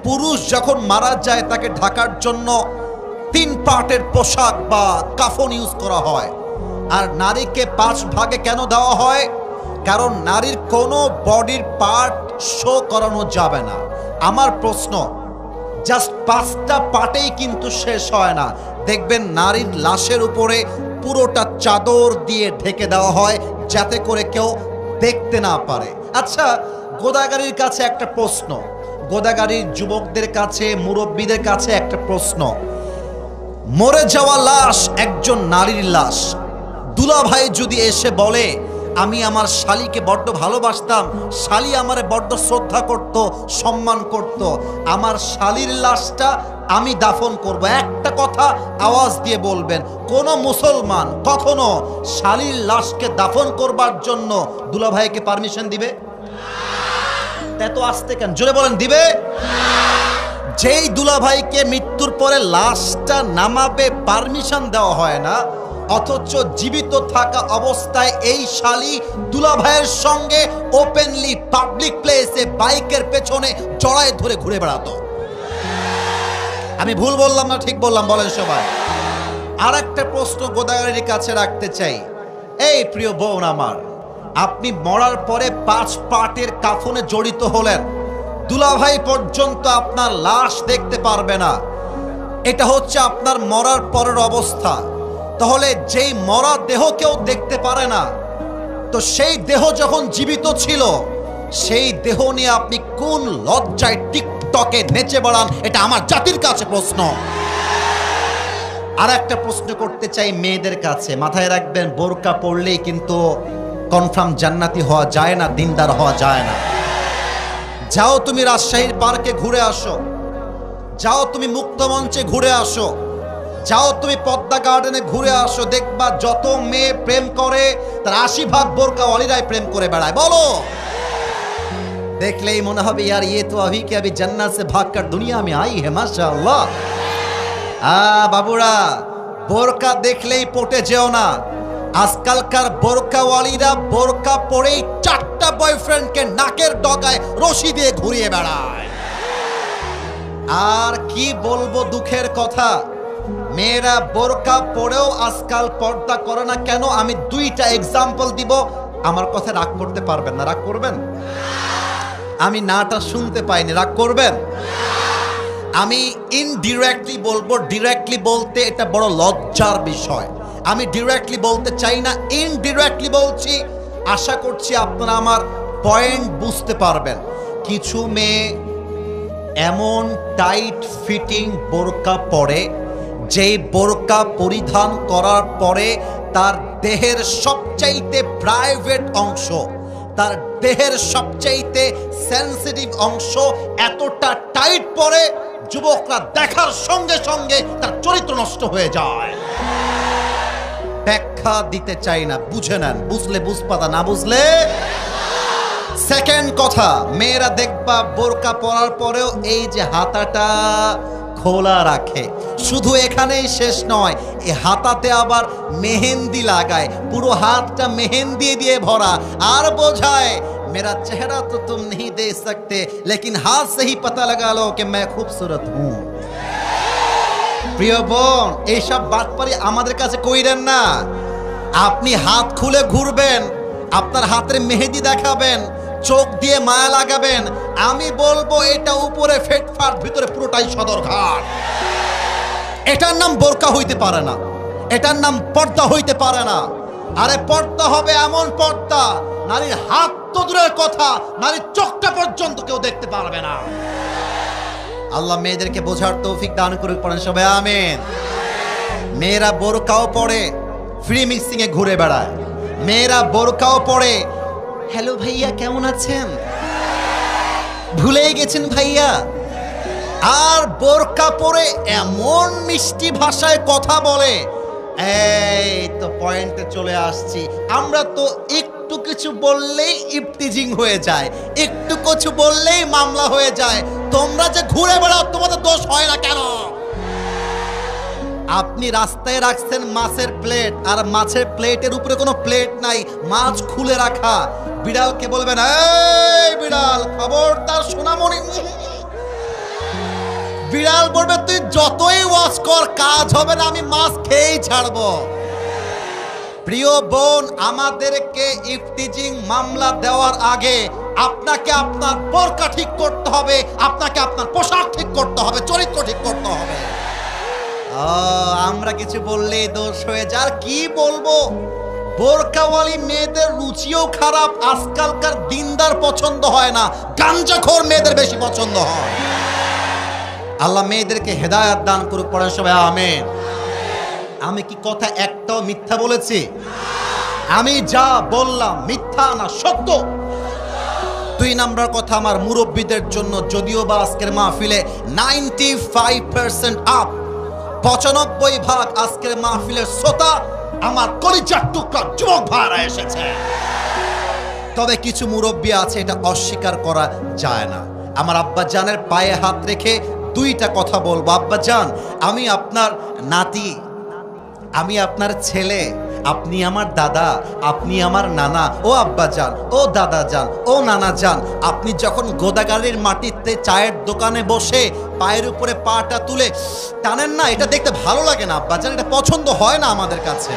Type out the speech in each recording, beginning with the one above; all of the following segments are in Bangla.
পুরুষ যখন মারা যায় তাকে ঢাকার জন্য 3 পার্টের পোশাক বা কাফন ইউজ করা হয়, আর নারীকে 5 ভাগে কেন দেওয়া হয়? কারণ নারীর কোনো বডির পার্ট শো করানো যাবে না। আমার প্রশ্ন, জাস্ট 5টা পার্টেই কিন্তু শেষ হয় না। দেখবেন নারীর লাশের উপরে পুরোটা চাদর দিয়ে ঢেকে দেওয়া হয় যাতে করে কেউ দেখতে না পারে। আচ্ছা, গোদাগাড়ির কাছে একটা প্রশ্ন, গোদাগাড়ির যুবকদের কাছে, মুরব্বীদের কাছে একটা প্রশ্ন। মরে যাওয়া লাশ একজন নারীর লাশ, দুলাভাই যদি এসে বলে আমি আমার শালিকে বড্ড ভালোবাসতাম, শালি আমারে বড্ড শ্রদ্ধা করত, সম্মান করত, আমার শালির লাশটা আমি দাফন করব, একটা কথা আওয়াজ দিয়ে বলবেন কোন মুসলমান কখনো শালির লাশকে দাফন করবার জন্য দুলাভাইকে পারমিশন দিবে? এত আসতে কেন, জোরে বলেন, দিবে? যেই দুলাভাইকে মৃত্যুর পরে লাশটা নামাবে পারমিশন দেওয়া হয় না, অথচ জীবিত থাকা অবস্থায় এই শালি দুলাভাইয়ের সঙ্গে ওপেনলি পাবলিক প্লেসে বাইকের পেছনে জড়ায় ধরে ঘুরে বেড়াতো। আমি ভুল বললাম না ঠিক বললাম? বলেন সবাই। আর একটা প্রশ্ন গোদাগাড়ির কাছে রাখতে চাই। এই প্রিয় বোন আমার, আপনি মরার পরে 5 পার্টের কাফনে জড়িত হলেন, দুলাভাই পর্যন্ত আপনার লাশ দেখতে পারবে না, এটা হচ্ছে আপনার মরার পরের অবস্থা। তাহলে যেই মরা দেহ কেউ দেখতে পারে না, তো সেই দেহ যখন জীবিত ছিল সেই দেহ নিয়ে আপনি কোন লজ্জায় টিকটকে নেচে বেড়ান? এটা আমার জাতির কাছে প্রশ্ন। আর একটা প্রশ্ন করতে চাই মেয়েদের কাছে, মাথায় রাখবেন, বোরকা পরলেই কিন্তু কনফার্ম জান্নাতি হওয়া যায় না, দিনদার হওয়া যায় না। যাও তুমি রাজশাহীর পার্কে ঘুরে আসো, যাও তুমি মুক্তমঞ্চে ঘুরে আসো, যাও তুমি পদ্মা গার্ডেনে ঘুরে আসো, দেখবা যত মেয়ে প্রেম করে তার 80% বোরকাওয়ালিরাই প্রেম করে বেড়ায়। বলো, দেখলেই মনে হবে यार ये तो अभी के अभी जन्नत से भागकर दुनिया में आई है माशाअल्लाह। বাবুরা, বোরকা দেখলেই পটে যেও না। আজকালকার বোরকাওয়ালিরা বোরকা পরেই 4টা বয়ফ্রেন্ডকে নাকের ডগায় রশি দিয়ে ঘুরিয়ে বেড়ায়। আর কি বলবো দুঃখের কথা, মেয়েরা বোরকা পরেও আজকাল পর্দা করে না কেন? আমি 2টা এক্সাম্পল দিব, আমার কথা রাগ করতে পারবেন না? রাগ করবেন? আমি নাটা শুনতে পাইনি, রাগ করবেন? আমি ইনডিরেক্টলি বলবো, ডিরেক্টলি বলতে এটা বড় লজ্জার বিষয়। আমি ডিরেক্টলি বলতে চাই না, ইনডিরেক্টলি বলছি। আশা করছি আপনারা আমার পয়েন্ট বুঝতে পারবেন। কিছু মেয়ে এমন টাইট ফিটিং বোরকা পরে, যেই বোরকা পরিধান করার পরে তার দেহের সবচাইতে প্রাইভেট অংশ, তার দেহের সবচাইতে সেন্সিটিভ অংশ এতটা টাইট পরে যুবকরা দেখার সঙ্গে সঙ্গে তার চরিত্র নষ্ট হয়ে যায়। ব্যাখ্যা দিতে চাই না, বুঝে নেন, বুঝলে বুঝপাতা, না বুঝলে। সেকেন্ড কথা, মেয়েরা দেখবা বোরকা পরার পরেও এই যে হাতাটা খোলা রাখে। শুধু এখানেই শেষ নয়, এই হাতাতে আবার মেহেন্দি লাগায়, পুরো হাতটা মেহেন্দি দিয়ে ভরা, আর বোঝায় मेरा चेहरा तो तुम नहीं दे सकते लेकिन हाथ से ही पता लगा लो कि मैं खूबसूरत हूं। প্রিয় বোন, এইসব বাটপারি আমাদের কাছে কইরেন না। আপনি হাত খুলে ঘুরবেন, আপনার হাতের মেহেদি দেখাবেন, চোখ দিয়ে মায়া লাগাবেন, আমি বলবো এটা উপরে ফেটফাট, ভিতরে পুরোটাই সদরঘাট। এটার নাম বোরকা হইতে পারে না, এটার নাম পর্দা হইতে পারে না। আরে পর্দা হবে এমন পর্দা, নারীর হাত তো দূরের কথা, নারীর চোখটা পর্যন্ত কেউ দেখতে পারবে না। আল্লাহ মেয়েদেরকে বোঝার তৌফিক দান করুক, পড়েন সবাই আমিন। মেয়েরা বোরকাও পরে ফ্রি মিক্সিং এ ঘুরে বেড়ায়, মেয়েরা বোরকাও পরে হ্যালো ভাইয়া কেমন আছেন, ভুলেই গেছেন ভাইয়া। আর বোরকা পরে এমন মিষ্টি ভাষায় কথা বলে, এই তো পয়েন্টে চলে আসছি, আমরা তো একটু কিছু বললেই ইফতিজিং হয়ে যায়, একটু কিছু বললেই মামলা হয়ে যায়। তোমরা যে ঘুরে বেড়াও, তোমাদের দোষ হয় না কেন? আপনি রাস্তায় রাখছেন মাছের প্লেট, আর মাছের প্লেটের উপরে কোনো প্লেট নাই, মাছ খুলে রাখা। বিড়ালকে বলবেন এই বিড়াল খবরদার সোনামণি, বিড়াল বলবে তুই যতই ওয়াশ কর কাজ হবে না, আমি মাছ খেয়েই ছাড়বো। প্রিয় বোন, আমাদেরকে ইফতিজিং মামলা দেওয়ার আগে আপনাকে আপনার বোরকা ঠিক করতে হবে, আপনাকে আপনার পোশাক ঠিক করতে হবে, চরিত্র ঠিক করতে হবে। আমরা কিছু বললেই দোষ হয়ে যায়। আর কি বলবো, বোরকাওয়ালি মেয়েদের রুচিও খারাপ। আজকালকার দিনদার পছন্দ হয় না, গাঞ্জাখোর মেয়েদের বেশি পছন্দ হয়। আল্লাহ মেয়েদেরকে হেদায়েত দান করুক, পড়েন সবাই আমিন। আমি কি কথা একটাও মিথ্যা বলেছি? আমি যা বললাম মিথ্যা না, সত্য। 2 নাম্বার কথা আমার মুরব্বীদের জন্য, যদিও বা আজকের মাহফিলে 95% আপ, 95% আজকের মাহফিলের শ্রোতা আমার কলিজার টুকরা যুবক ভাইরা এসেছে। তবে কিছু মুরব্বী আছে, এটা অস্বীকার করা যায় না। আমার আব্বা জানের পায়ে হাত রেখে 2টা কথা বলবো। আব্বা জান, আমি আপনার নাতি, আমি আপনার ছেলে, আপনি আমার দাদা, আপনি আমার নানা। ও আব্বা জান, ও দাদা জান, ও নানা জান, আপনি যখন গোদাগাড়ির মাটিতে চায়ের দোকানে বসে পায়ের উপরে পাটা তুলে টানেন না, এটা দেখতে ভালো লাগে না আব্বা জান, এটা পছন্দ হয় না আমাদের কাছে।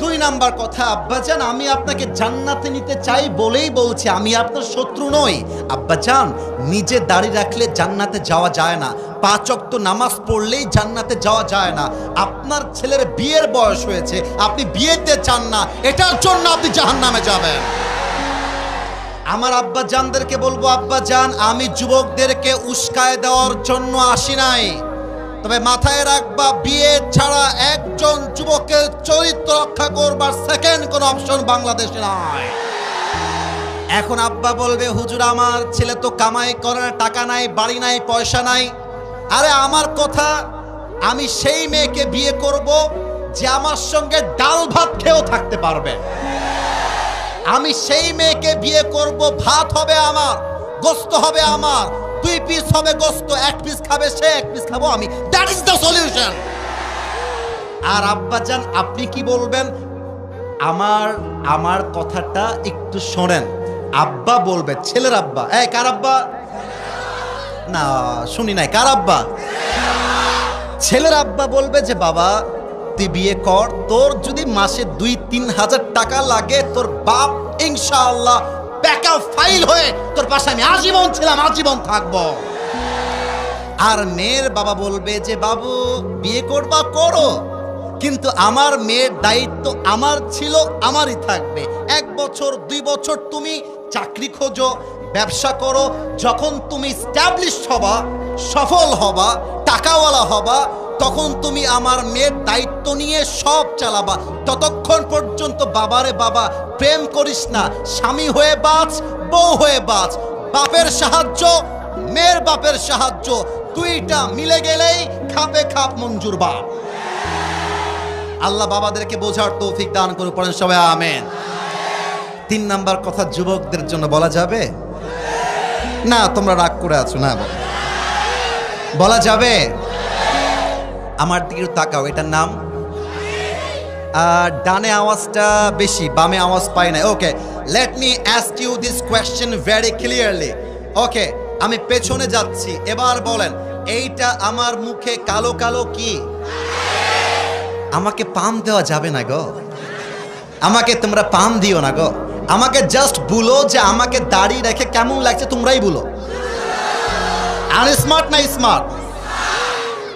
2 নাম্বার কথা, আব্বা জান আমি আপনাকে জান্নাতে নিতে চাই বলেই বলছি, আমি আপনার শত্রু নই। আব্বা জান, নিজে দাড়ি রাখলে জান্নাতে যাওয়া যায় না, 5 ওয়াক্ত নামাজ পড়লেই জান্নাতে যাওয়া যায় না। আপনার ছেলের বিয়ের বয়স হয়েছে, আপনি বিয়েতে চান না, এটার জন্য আপনি জাহান্নামে যাবেন। আমার আব্বা জানদেরকে বলবো, আব্বা জান আমি যুবকদেরকে উস্কায় দেওয়ার জন্য আসি নাই, তবে মাথায় রাখবা বিয়ে ছাড়া একজন যুবকের চরিত্র রক্ষা করবার সেকেন্ড কোন অপশন বাংলাদেশে নাই। এখন আব্বা বলবে, হুজুর আমার ছেলে তো কামাই করে না, টাকা নাই, বাড়ি নাই, পয়সা নাই। আরে আমার কথা, আমি সেই মেয়েকে বিয়ে করব যে আমার সঙ্গে ডাল ভাত খেয়েও থাকতে পারবে। আমি সেই মেয়েকে বিয়ে করব, ভাত হবে আমার, গোস্ত হবে আমার, 2 পিস হবে গোস্ত, 1 পিস খাবে সে, 1 পিস খাবো আমি। That is the solution. আর আব্বা জান আপনি কি বলবেন? আমার কথাটা একটু শোনেন। আব্বা বলবে, ছেলের আব্বা, এই কার আব্বা? না শুনি নাই, কার আব্বা? ছেলের আব্বা বলবে যে বাবা তুই বিয়ে কর, তোর যদি মাসে 2-3 হাজার টাকা লাগে, তোর বাপ ইনশাআল্লাহ ব্যাকআপ ফাইল হয়ে তোর পাশে আমি আজীবন ছিলাম, আজীবন থাকবো। আর মেয়ের বাবা বলবে যে বাবু বিয়ে করবা করো, কিন্তু আমার মেয়ের দায়িত্ব আমার ছিল, আমারই থাকবে। 1 বছর 2 বছর তুমি চাকরি খোঁজো, ব্যবসা করো, যখন তুমি স্ট্যাবলিশ হবা, সফল হবা, টাকাওয়ালা হবা, তখন তুমি আমার মেয়ের দায়িত্ব নিয়ে সব চালাবা। ততক্ষণ পর্যন্ত বাবারে বাবা প্রেম করিস না, স্বামী হয়ে বাঁচ, বউ হয়ে বাঁচ। বাপের সাহায্য, মেয়ের বাপের সাহায্য, 2টা মিলে গেলেই খাপে খাপ মঞ্জুর বাপ। আল্লাহ বাবাদেরকে বোঝার তৌফিক দান করুন, পড়েন সবাই আমিন। 3 নাম্বার কথা যুবকদের জন্য বলা যাবে না? তোমরা রাগ করে আছো না? বলা যাবে? আমার দিকে তাকাও, এটার নাম ডানে আওয়াজটা বেশি, বামে আওয়াজ পাই না। Okay, let me ask you this question very clearly. Okay, আমি পেছনে যাচ্ছি, এবার বলেন এইটা আমার মুখে কালো কালো কি? আমাকে পাম দেওয়া যাবে না গো, আমাকে তোমরা পাম দিও না গো, আমাকে জাস্ট বলো যে আমাকে দাড়ি রেখে কেমন লাগছে, তোমরাই বলো। আর স্মার্ট না স্মার্ট?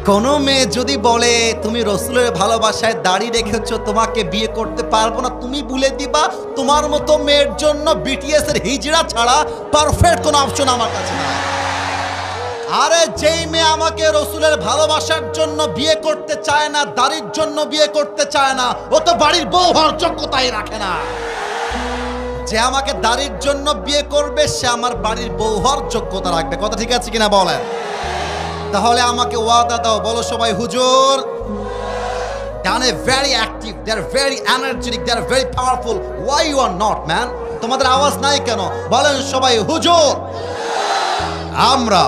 কোন মেয়ে যদি বলে তুমি রসুলের ভালোবাসায় দাড়ি রেখেছো, তোমাকে বিয়ে করতে পারবো না, তুমি বলে দিবা তোমার মতো মেয়ের জন্য বিটিএস এর হিজড়া ছাড়া পারফেক্ট কোন অপশন আমার কাছে নাই। আরে যেই মেয়ে আমাকে রসুলের ভালোবাসার জন্য বিয়ে করতে চায় না, দাড়ির জন্য বিয়ে করতে চায় না, ও তো বাড়ির বউ হওয়ার যোগ্যতাই রাখে না। যে আমাকে দাড়ির জন্য বিয়ে করবে সে আমার বাড়ির বউ হওয়ার যোগ্যতা রাখবে। কথা ঠিক আছে কিনা বলেন? তাহলে আমাকে ওয়াদা দাও, বলো সবাই হুজুর। ডানে very active, they are very energetic, they are very powerful. Why you are not man? তোমাদের আওয়াজ নাই কেন? বলেন সবাই হুজুর। আমরা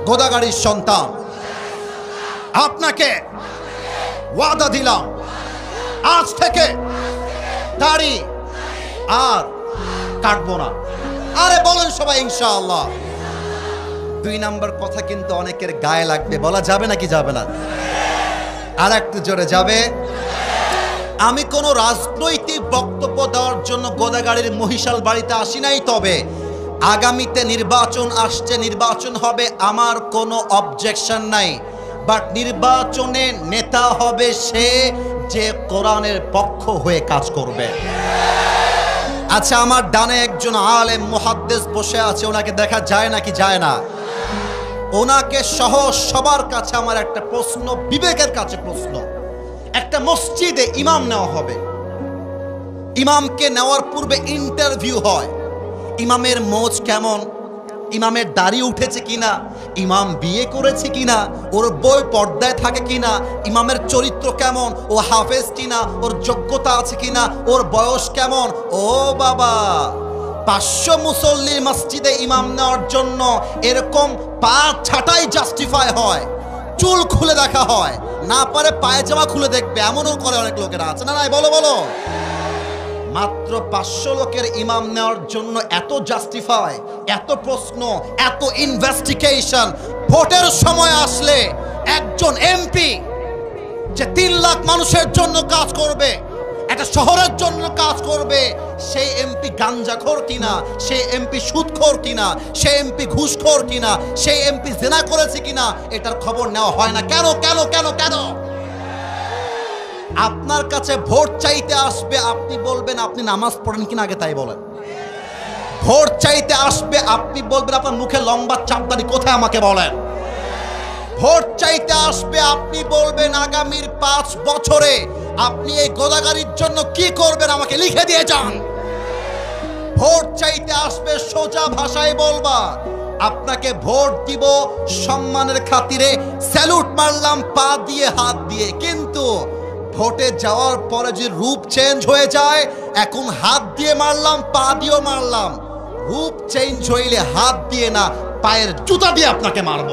গোদাগাড়ির সন্তান, আপনাকে ওয়াদা দিলাম আজ থেকে দাড়ি আর কাটবো না। আরে বলেন সবাই ইনশাআল্লাহ। দুই নাম্বার কথা কিন্তু অনেকের গায়ে লাগবে, বলা যাবে নাকি যাবে না? আর একটু জোরে যাবে। আমি কোনো রাজনৈতিক বক্তব্য দেওয়ার জন্য গোদাগাড়ির মহিষাল বাড়িতে আসি নাই, তবে আগামীতে নির্বাচন আসছে, নির্বাচন হবে, আমার কোনো অবজেকশন নাই, বাট নির্বাচনে নেতা হবে সে যে কোরআনের পক্ষ হয়ে কাজ করবে। আচ্ছা, আমার ডানে একজন আলেম মুহাদ্দিস বসে আছে, ওনাকে দেখা যায় নাকি যায় না? ওনাকে সহ সবার কাছে আমার একটা প্রশ্ন, বিবেকের কাছে প্রশ্ন। একটা মসজিদে ইমাম নেওয়া হবে, ইমামকে নেওয়ার পূর্বে ইন্টারভিউ হয়। ইমামের মোচ কেমন, ইমামের দাড়ি উঠেছে কিনা, ইমাম বিয়ে করেছে কিনা, ওর বই পর্দায় থাকে কিনা, ইমামের চরিত্র কেমন, ও হাফেজ কিনা, ওর যোগ্যতা আছে কিনা, ওর বয়স কেমন। ও বাবা, 500 মুসল্লির মসজিদে ইমাম নেওয়ার জন্য এরকম পা ছাটাই জাস্টিফাই হয়, চুল খুলে দেখা হয়, না পারে পায়জামা খুলে দেখবে, এমনও করে অনেক লোকেরা আছে না? নাই বলো বলো। মাত্র 500 লোকের ইমাম নেওয়ার জন্য এত জাস্টিফাই, এত প্রশ্ন, এত ইনভেস্টিগেশন। ভোটের সময় আসলে একজন এমপি যে 3 লাখ মানুষের জন্য কাজ করবে, একটা শহরের জন্য কাজ করবে, সেই এমপি গাঞ্জাখোর কিনা, সেই এমপি সুদখোর কিনা, সেই এমপি ঘুষখোর কিনা, সেই এমপি জিনা করেছে কিনা, এটার খবর নেওয়া হয় না। কেন কেন কেন কেন? আপনার কাছে ভোট চাইতে আসবে, আপনি বলবেন আপনি নামাজ পড়েন কিনা, আগে তাই বলেন। ভোট চাইতে আসবে, আপনি বলবেন আপনার মুখে লম্বা চাপদারি কোথায়, আমাকে বলেন। ভোট চাইতে আসবে, আপনি বলবেন আগামীর 5 বছরে আপনি এই গোদাগাড়ির জন্য কি করবেন, আমাকে লিখে দিয়ে যান। ভোট চাইতে আসবে, সোজা ভাষায় বলবা আপনাকে ভোট দিব সম্মানের খাতিরে, স্যালুট মারলাম পা দিয়ে হাত দিয়ে। কিন্তু ভোটে যাওয়ার পরে যে রূপ চেঞ্জ হয়ে যায়, এখন হাত দিয়ে মারলাম, পা দিয়েও মারলাম, রূপ চেঞ্জ হইলে হাত দিয়ে না, পায়ের জুতা দিয়ে আপনাকে মারব।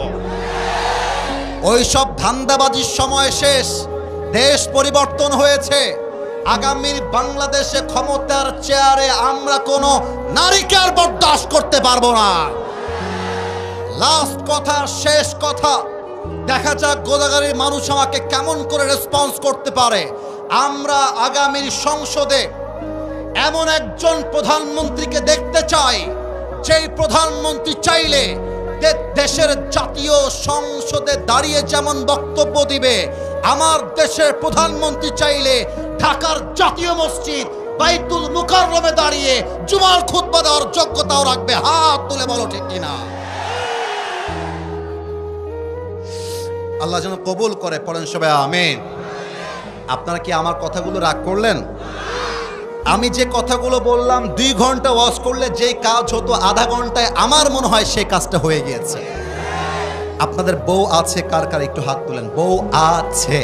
ওইসব ধান্দাবাজির সময় শেষ, দেশ পরিবর্তন হয়েছে। আগামীর বাংলাদেশে ক্ষমতার চেয়ারে আমরা কোনো নারীকে আর বরদাস্ত করতে পারবো না। লাস্ট কথা, শেষ কথা, দেখা যাক গোদাগাড়ির মানুষ আমাকে কেমন করে রেসপন্স করতে পারে। আমরা আগামীর সংসদে এমন একজন প্রধানমন্ত্রীকে দেখতে চাই, যেই প্রধানমন্ত্রী চাইলে দেশের জাতীয় সংসদে দাঁড়িয়ে যেমন বক্তব্য দিবে, আমার দেশের প্রধানমন্ত্রী চাইলে ঢাকার জাতীয় মসজিদ বাইতুল মুকাররমে দাঁড়িয়ে জুমার খুতবা দেওয়ার যোগ্যতাও রাখবে। হাত তুলে বলো ঠিক কিনা? আল্লাহ যেন কবুল করে, পড়েন সবাই আমিন। আপনারা কি আমার কথাগুলো রাগ করলেন? আমি যে কথাগুলো বললাম, 2 ঘন্টা ওয়াজ করলে যে কাজ হতো আধা ঘন্টায়, আমার মনে হয় সেই কাজটা হয়ে গিয়েছে। আপনাদের বউ আছে কার কার, একটু হাত তুলেন। বউ আছে?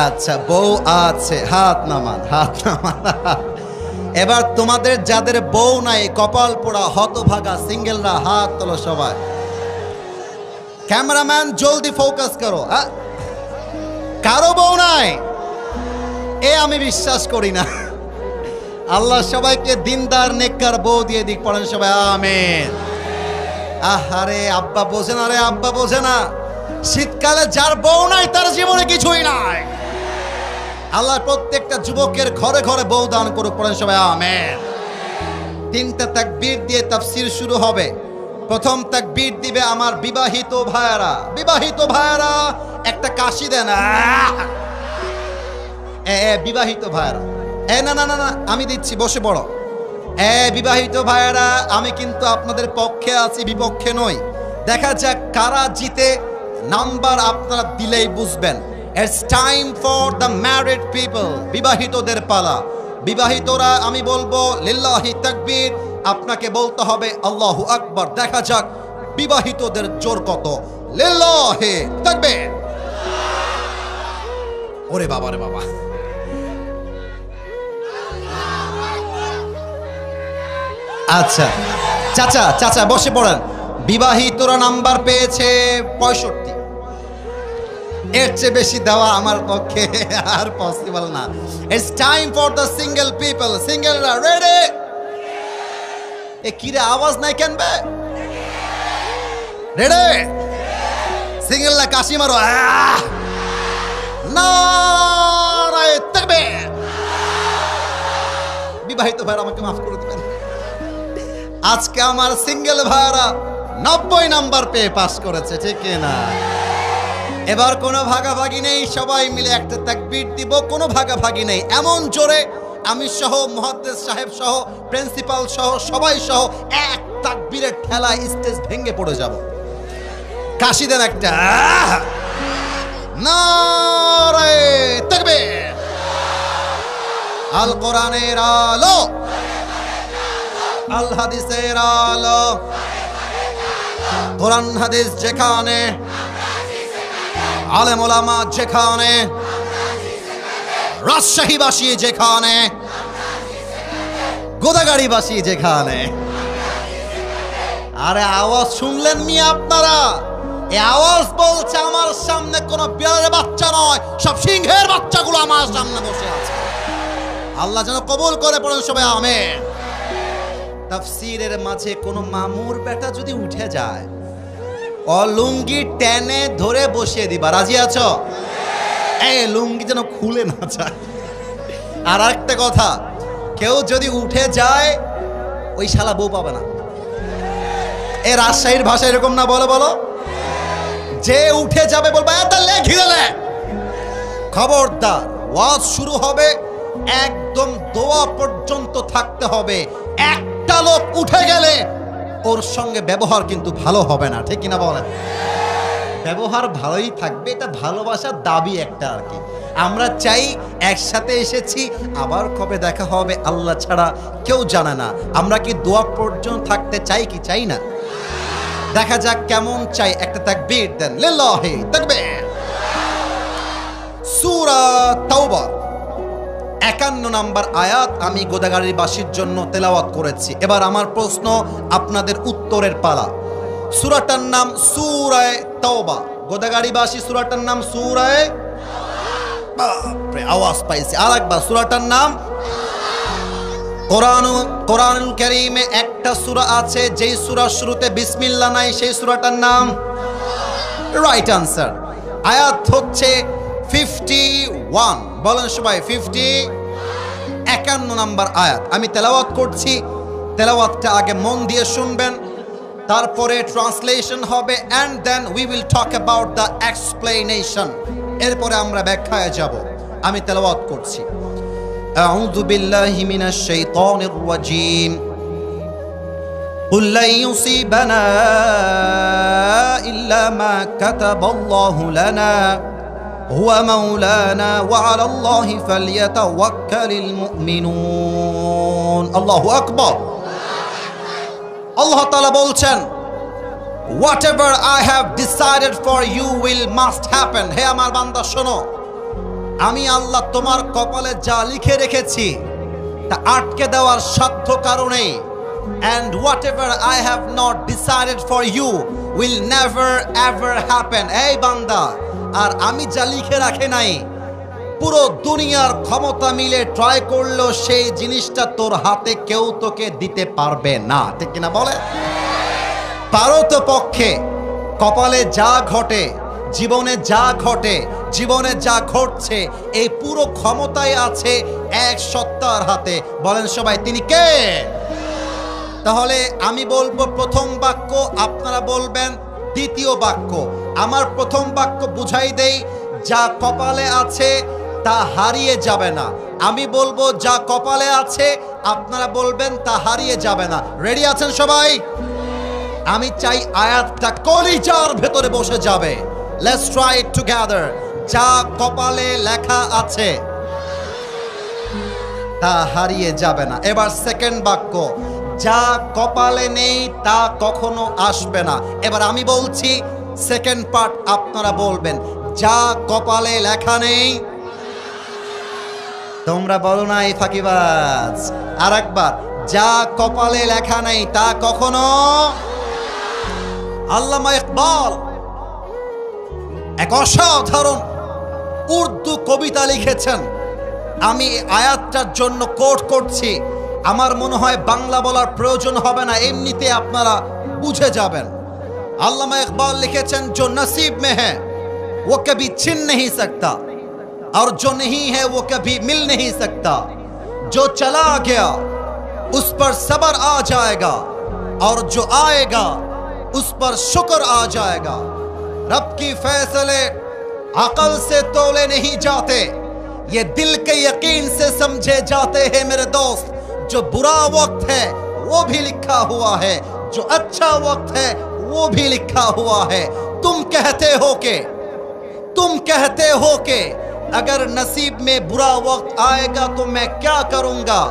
আচ্ছা, বউ আছে, হাত নামান, হাত নামান। এবার তোমাদের যাদের বউ নাই, কপাল পোড়া হতভাগা সিঙ্গেলরা হাত তোলো সবাই। ক্যামেরাম্যান জলদি ফোকাস করো। কারো বউ নাই? এ আমি বিশ্বাস করি না। আল্লাহ সবাইকে দিনদার নেককার বউ দিয়ে দিক, পড়েন সবাই আমিন। আহারে আব্বা বোঝে না রে, আব্বা বোঝে না। শীতকালে যার বউ নাই তার জীবনে কিছুই নাই। আল্লাহ প্রত্যেকটা যুবকের ঘরে ঘরে বউ দান করুক, পড়েন সবাই আমিন। 3টা তাকবীর দিয়ে তাফসীর শুরু হবে। প্রথম তাকবীর দিবে আমার বিবাহিত ভাইয়েরা। বিবাহিত ভাইয়েরা একটা কাশি দেন। বিবাহিত ভাইয়েরা, না না না না, আমি দিচ্ছি, বসে পড়ো। বিবাহিত ভাইয়েরা, আমি কিন্তু আপনাদের পক্ষে আছি, বিপক্ষে নই। দেখা যাক কারা জিতে, নাম্বার আপনারা দিলেই বুঝবেন। It's time for the married people, বিবাহিতদের পালা। বিবাহিতরা, আমি বলবো লিল্লাহি তাকবীর, আপনাকে বলতে হবে আল্লাহু আকবার। দেখা যাক বিবাহিতদের জোর কত। লিল্লাহি তাকবীর। ওরে বাবা রে বাবা, আচ্ছা চাচা চাচা বসে পড়েন। বিবাহিতরা নাম্বার পেয়েছে 65। এর চেয়ে বেশি দেওয়া আমার পক্ষে আর পসিবল না। It's time for the single people. সিঙ্গেলরা রেডি? এ কিরে আওয়াজ নাই কেন বে? রেডি? সিঙ্গেল না কাশি মারো। নারায়ে তাকবীর। বিবাহিত ভাইরা আমাকে মাফ করে দিবেন, আজকে আমার সিঙ্গেল ভাইরা 90 নাম্বার পেয়ে পাস করেছে, ঠিক না? এবার কোনো ভাগাভাগি নেই, সবাই মিলে একটা তাকবীর দিব, কোনো ভাগাভাগি নেই। এমন জোরে আমি সহ, মুহাদ্দিস সাহেব সহ, প্রিন্সিপাল সহ, সবাই সহ এক তাকবীরের ঠেলায় স্টেজ ভেঙে পড়ে যাব। কাশি দেন একটা। নারায়ে তাকবীর। আল কোরআনের আলো, আল হাদিসের আলো, কোরআন হাদিস যেখানে, আলেম ওলামা যেখানে, রাজশাহীবাসী যেখানে, গোদাগাড়িবাসী যেখানে। আরে আওয়াজ শুনলেন মিয়া আপনারা? এই আওয়াজ বলছে আমার সামনে কোনো বিড়ালের বাচ্চা নয়, সব সিংহের বাচ্চাগুলো আমার সামনে বসে আছে। আল্লাহ যেন কবুল করে, পড়েন সবাই আমিন। তাফসীরের মাঝে কোনো মামুর বেটা যদি উঠে যায়, লুঙ্গি টেনে ধরে বসিয়ে দিবা, রাজি আছো? এই লুঙ্গি যেন খুলে না যায়। আর একটা কথা, কেউ যদি উঠে যায় ওই শালা বউ পাবে না। এ রাজশাহীর ভাষা এরকম না, বলো বলো, যে উঠে যাবে বলবা ঘিরে। খবরদার, ওয়াজ শুরু হবে, একদম দোয়া পর্যন্ত থাকতে হবে। একটা লোক উঠে গেলে ওর সঙ্গে ব্যবহার কিন্তু ভালো হবে না, ঠিক কিনা বলেন? ব্যবহার ভালোই থাকবে, এটা ভালোবাসার দাবি একটা আর কি। আমরা চাই একসাথে এসেছি, আবার কবে দেখা হবে আল্লাহ ছাড়া কেউ জানে না। আমরা কি দোয়া পর্যন্ত থাকতে চাই কি চাই না? দেখা যাক কেমন চাই। একটা তাকবীর দেন, লিল্লাহি তাকবীর। সূরা তাওবা 51 নাম্বার আয়াত আমি গোদাগাড়িবাসীর জন্য তেলাওয়াত করেছি। এবার আমার প্রশ্ন, আপনাদের উত্তরের পালা। সূরাটার নাম সূরায়ে তাওবা। গোদাগাড়িবাসী সূরাটার নাম সূরায়ে, বাপরে আওয়াজ পাইছি, আরেকবার। সূরাটার নাম, কোরআনুল কারীমে একটা সূরা আছে যেই সূরার শুরুতে বিসমিল্লাহ নাই, সেই সূরাটার নাম, রাইট আনসার। আয়াত হচ্ছে 51, বলেন সবাই 51 নাম্বার আয়াত। আমি তেলাওয়াত করছি, তেলাওয়াতটা আগে মন দিয়ে শুনবেন, তারপরে ট্রান্সলেশন হবে, and then we will talk about the explanation. এরপরে আমরা ব্যাখ্যায় যাব। আমি তেলাওয়াত করছি। আউযু বিল্লাহি মিনাশ শাইতানির রাজীম। কুল লা ইউসিবানা ইল্লা মা কাতাবাল্লাহু লানা হুয়া মাওলানা ওয়া আলাল্লাহি ফালইয়াতাওয়াক্কালিল মুমিনুন। আল্লাহু আকবার। আল্লাহ তাআলা বলছেন, whatever I have decided for you will must happen. হে আমার বান্দা শোনো, আমি আল্লাহ তোমার কপালে যা লিখে রেখেছি তা আটকে দেওয়ার সাধ্য কারণে, and whatever I have not decided for you will never ever happen. এই বান্দা, আর আমি যা লিখে রাখে নাই, পুরো দুনিয়ার ক্ষমতা মিলে ট্রাই করলো সেই জিনিসটা তোর হাতে কেউ তোকে দিতে পারবে না, ঠিক কিনা বলে? পারো তো পক্ষে কপালে যা ঘটে, জীবনে যা ঘটে, জীবনে যা ঘটছে, এই পুরো ক্ষমতাই আছে এক সত্তার হাতে। বলেন সবাই, তিনি কে? তাহলে আমি বলবো প্রথম বাক্য, আপনারা বলবেন দ্বিতীয় বাক্য। আমার প্রথম বাক্য বুঝাই দেই, যা কপালে আছে তা হারিয়ে যাবে না। আমি বলবো যা কপালে আছে, আপনারা বলবেন তা হারিয়ে যাবে না। রেডি আছেন সবাই? আমি চাই আয়াতটা কলিজার ভেতরে বসে যাবে। Let's try it together. যা কপালে লেখা আছে তা হারিয়ে যাবে না। এবার সেকেন্ড বাক্য, যা কপালে নেই তা কখনো আসবে না। এবার আমি বলছি সেকেন্ড পার্ট, আপনারা বলবেন যা কপালে লেখা নেই। তোমরা বলো না এই ফাঁকিবাজ। আর একবার, যা কপালে লেখা নেই তা কখনো। আল্লামা ইকবাল এক অসাধারণ উর্দু কবিতা লিখেছেন। আমি আয়াতটার জন্য কোট করছি। আমার মনে হয় বাংলা বলার প্রয়োজন হবে না, এমনিতে আপনারা বুঝে যাবেন। अल्लामा इकबाल लिखेছেন जो नसीब में है वो कभी छिन नहीं सकता और जो नहीं है वो कभी मिल नहीं सकता जो चला गया उस पर सब्र आ जाएगा और जो आएगा उस पर शुक्र आ जाएगा रब की फैसले अकल से तोले नहीं जाते ये दिल के यकीन से समझे जाते हैं मेरे दोस्त जो बुरा वक्त है वो भी लिखा हुआ है जो अच्छा वक्त है वो भी लिखा हुआ है तुम कहते हो के अगर नसीब में बुरा वक्त आएगा तो मैं क्या करूंगा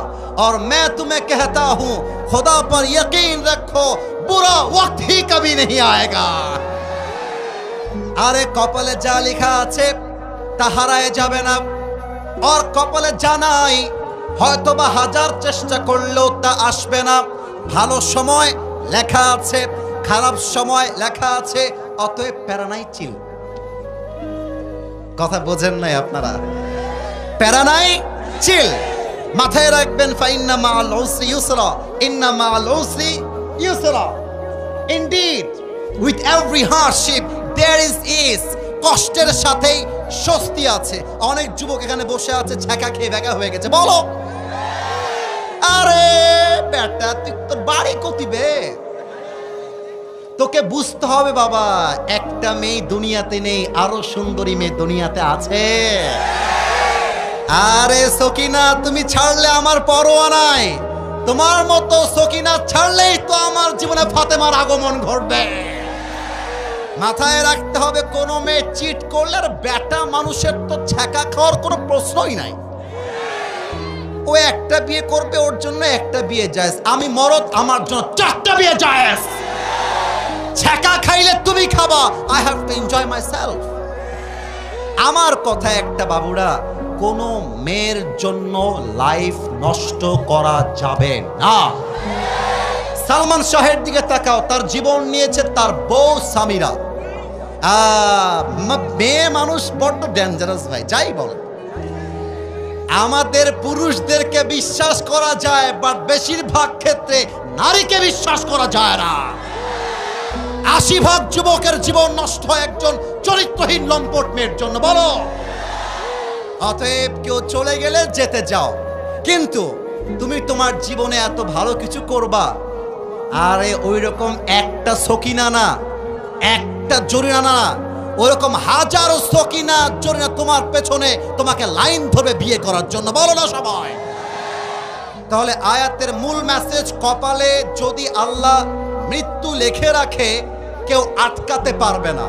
और मैं तुम्हें कहता हूं खुदा पर यकीन रखो बुरा वक्त ही कभी नहीं आएगा अरे कपाले जा लिखा আছে তা হারায় যাবে না और কপালে জানাই হয়তোবা হাজার চেষ্টা করলেও তা আসবে না ভালো সময় লেখা আছে খারাপ সময় লেখা আছে অতএব প্যারা নাই চিল কথা বোঝেন নাই আপনারা প্যারা নাই চিল মাথায় রাখবেন ফাইন্না মাআল উসরি ইউসরা ইন্না মাআল উসরি ইউসরা indeed with every hardship there is ease কষ্টের সাথেই স্বস্তি আছে অনেক যুবক এখানে বসে আছে ছ্যাঁকা খেয়ে বেকা হয়ে গেছে বলো আরে বেটা তুই তোর বাড়ি কতিবে তোকে বুঝতে হবে বাবা একটা মেয়ে দুনিয়াতে নেই আরো সুন্দরী মেয়ে দুনিয়াতে আছে আরে সকিনা তুমি ছাড়লে আমার পরোয়া নাই তোমার মতো সকিনা ছাড়লেই তো আমার জীবনে ফাতেমার আগমন ঘটবে মাথায় রাখতে হবে কোন মেয়ে চিট করলে আর বেটা মানুষের তো ছ্যাঁকা খাওয়ার কোনো প্রশ্নই নাই ও একটা বিয়ে করবে ওর জন্য একটা বিয়ে জায়েজ আমি মরদ আমার জন্য চারটা বিয়ে জায়েজ ছ্যাঁকা খাইলে তুমি খাবা I have to enjoy myself আমার কথা একটা বাবুরা কোন মেয়ের জন্য লাইফ নষ্ট করা যাবে না সালমান শাহের দিকে তাকাও তার জীবন নিয়েছে তার বউ সামিরা মেয়ে মানুষ বড্ড ডেঞ্জারাস ভাই যাই বল আমাদের পুরুষদেরকে বিশ্বাস করা যায় বাট বেশিরভাগ ক্ষেত্রে নারীকে বিশ্বাস করা যায় না ৮০% যুবকের জীবন নষ্ট হয় একজন চরিত্রহীন লম্পট মেয়ের জন্য বলো অতএব কেউ চলে গেলে যেতে যাও কিন্তু তুমি তোমার জীবনে এত ভালো কিছু করবা আরে ওইরকম একটা সকিনা না একটা জরিনা না ওইরকম হাজারো সকিনা জরিনা তোমার পেছনে তোমাকে লাইন ধরে বিয়ে করার জন্য বলো না সবাই তাহলে আয়াতের মূল মেসেজ কপালে যদি আল্লাহ মৃত্যু লিখে রাখে কেউ আটকাতে পারবে না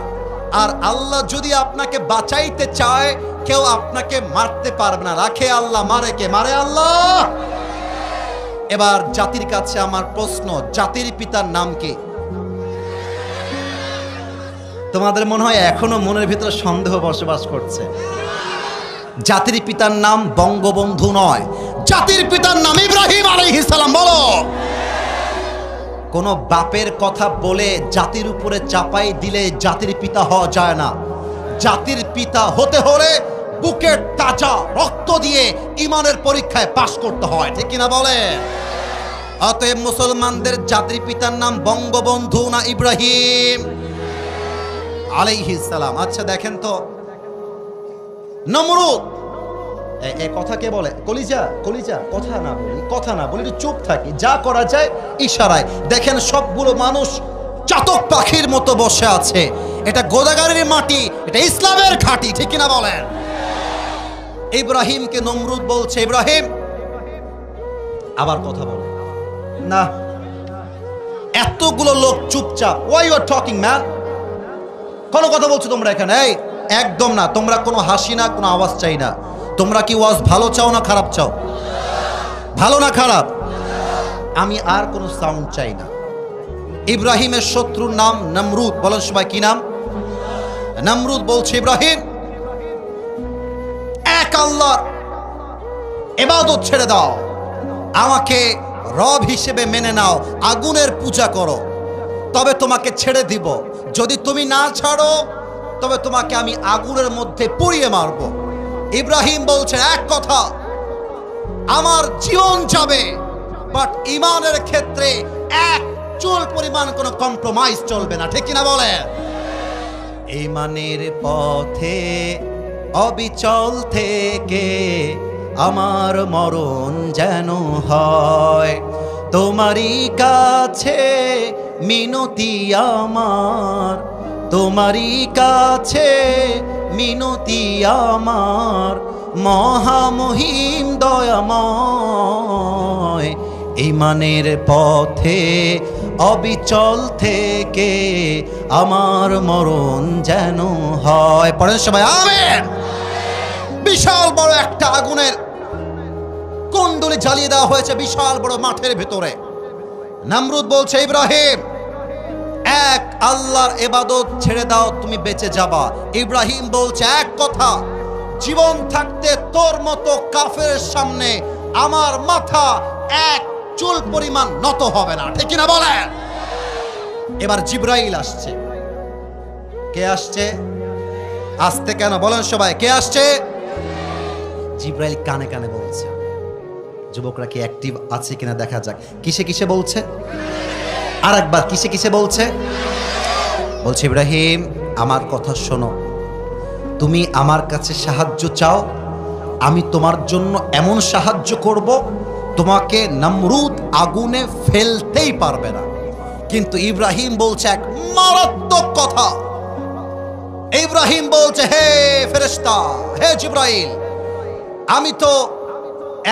আর আল্লাহ যদি আপনাকে বাঁচাইতে চায় কেউ আপনাকে মারতে পারবে না রাখে আল্লাহ মারে কে মারে আল্লাহ এবার জাতির কাছে আমার প্রশ্ন জাতির পিতার নাম কি তোমাদের মনে হয় এখনো মনের ভিতরে সন্দেহ বসবাস করছে জাতির পিতার নাম বঙ্গবন্ধু নয় জাতির পিতার নাম ইব্রাহিম আলাইহিস সালাম বলো কোন বাপের কথা বলে জাতির উপরে চাপাই দিলে জাতির পিতা হওয়া যায় না জাতির পিতা হতে হলে বুকের তাজা রক্ত দিয়ে ঈমানের পরীক্ষায় পাশ করতে হয় ঠিক কিনা বলে অতএব মুসলমানদের জাতির পিতার নাম বঙ্গবন্ধু না ইব্রাহিম আলাইহিস সালাম আচ্ছা দেখেন তো নমরুদ এই কথা কে বলে কলিজা কলিজা কথা না বলি একটু চুপ থাকি যা করা যায় ইশারায় দেখেন সবগুলো মানুষ চাতক পাখির মতো বসে আছে এটা গোদাগাড়ির মাটি এটা ইসলামের ঘাঁটি ঠিক কিনা বলেন ইব্রাহিমকে নমরুদ বলছে ইব্রাহিম আবার কথা বলে না এতগুলো লোক চুপচাপ why you are talking man কোন কথা বলছো তোমরা এখানে এই একদম না তোমরা কোনো হাসি না কোনো আওয়াজ চাই না তোমরা কি ওয়াজ ভালো চাও না খারাপ চাও ভালো না খারাপ আমি আর কোনো সাউন্ড চাই না ইব্রাহিমের শত্রুর নাম নমরুদ বলেন সবাই কি নাম নমরুদ বলছে ইব্রাহিম এক আল্লাহর ইবাদত ছেড়ে দাও আমাকে রব হিসেবে মেনে নাও আগুনের পূজা করো তবে তোমাকে ছেড়ে দিব যদি তুমি না ছাড়ো তবে তোমাকে আমি আগুনের মধ্যে পুড়িয়ে মারবো ইব্রাহিম বলছে এক কথা আমার জীবন যাবে বাট ঈমানের ক্ষেত্রে চুল পরিমাণ কোনো কম্প্রোমাইজ চলবে না, ঠিক কিনা বলে? ঈমানের পথে অবিচল থেকে আমার মরণ যেন হয়, তোমারই কাছে মিনতি আমার, তোমারই কাছে মিনতি আমার, মহামহিম দয়াময়। ঈমানের পথে অবিচল থেকে আমার মরণ যেন হয়। পরের সবাই আমেন। বিশাল বড় একটা আগুনের কুণ্ডলী জ্বালিয়ে দেওয়া হয়েছে বিশাল বড় মাঠের ভিতরে। নমরুদ বলছে, ইব্রাহিম এক আল্লাহর ইবাদত ছেড়ে দাও, তুমি বেঁচে যাবা। ইব্রাহিম বলছে এক কথা, জীবন থাকতে তোর মতো কাফেরের সামনে আমার মাথা এক চুল পরিমাণ নত হবে না, ঠিক কিনা বলেন? এবার জিবরাইল আসছে। কে আসছে? আসতে কেন বলেন সবাই, কে আসছে? জিবরাইল কানে কানে বলছে। যুবকরা কি অ্যাক্টিভ আছে কিনা দেখা যাক। কিসে কিসে বলছে? আর একবার কিসে কিসে বলছে? বলছে, ইব্রাহিম আমার কথা শোনো, তুমি আমার কাছে সাহায্য চাও, আমি তোমার জন্য এমন সাহায্য করব তোমাকে নমরুদ আগুনে ফেলতেই পারবে না। কিন্তু ইব্রাহিম বলছে এক মারাত্মক কথা। ইব্রাহিম বলছে, হে ফেরেশতা, হে জিবরাইল, আমি তো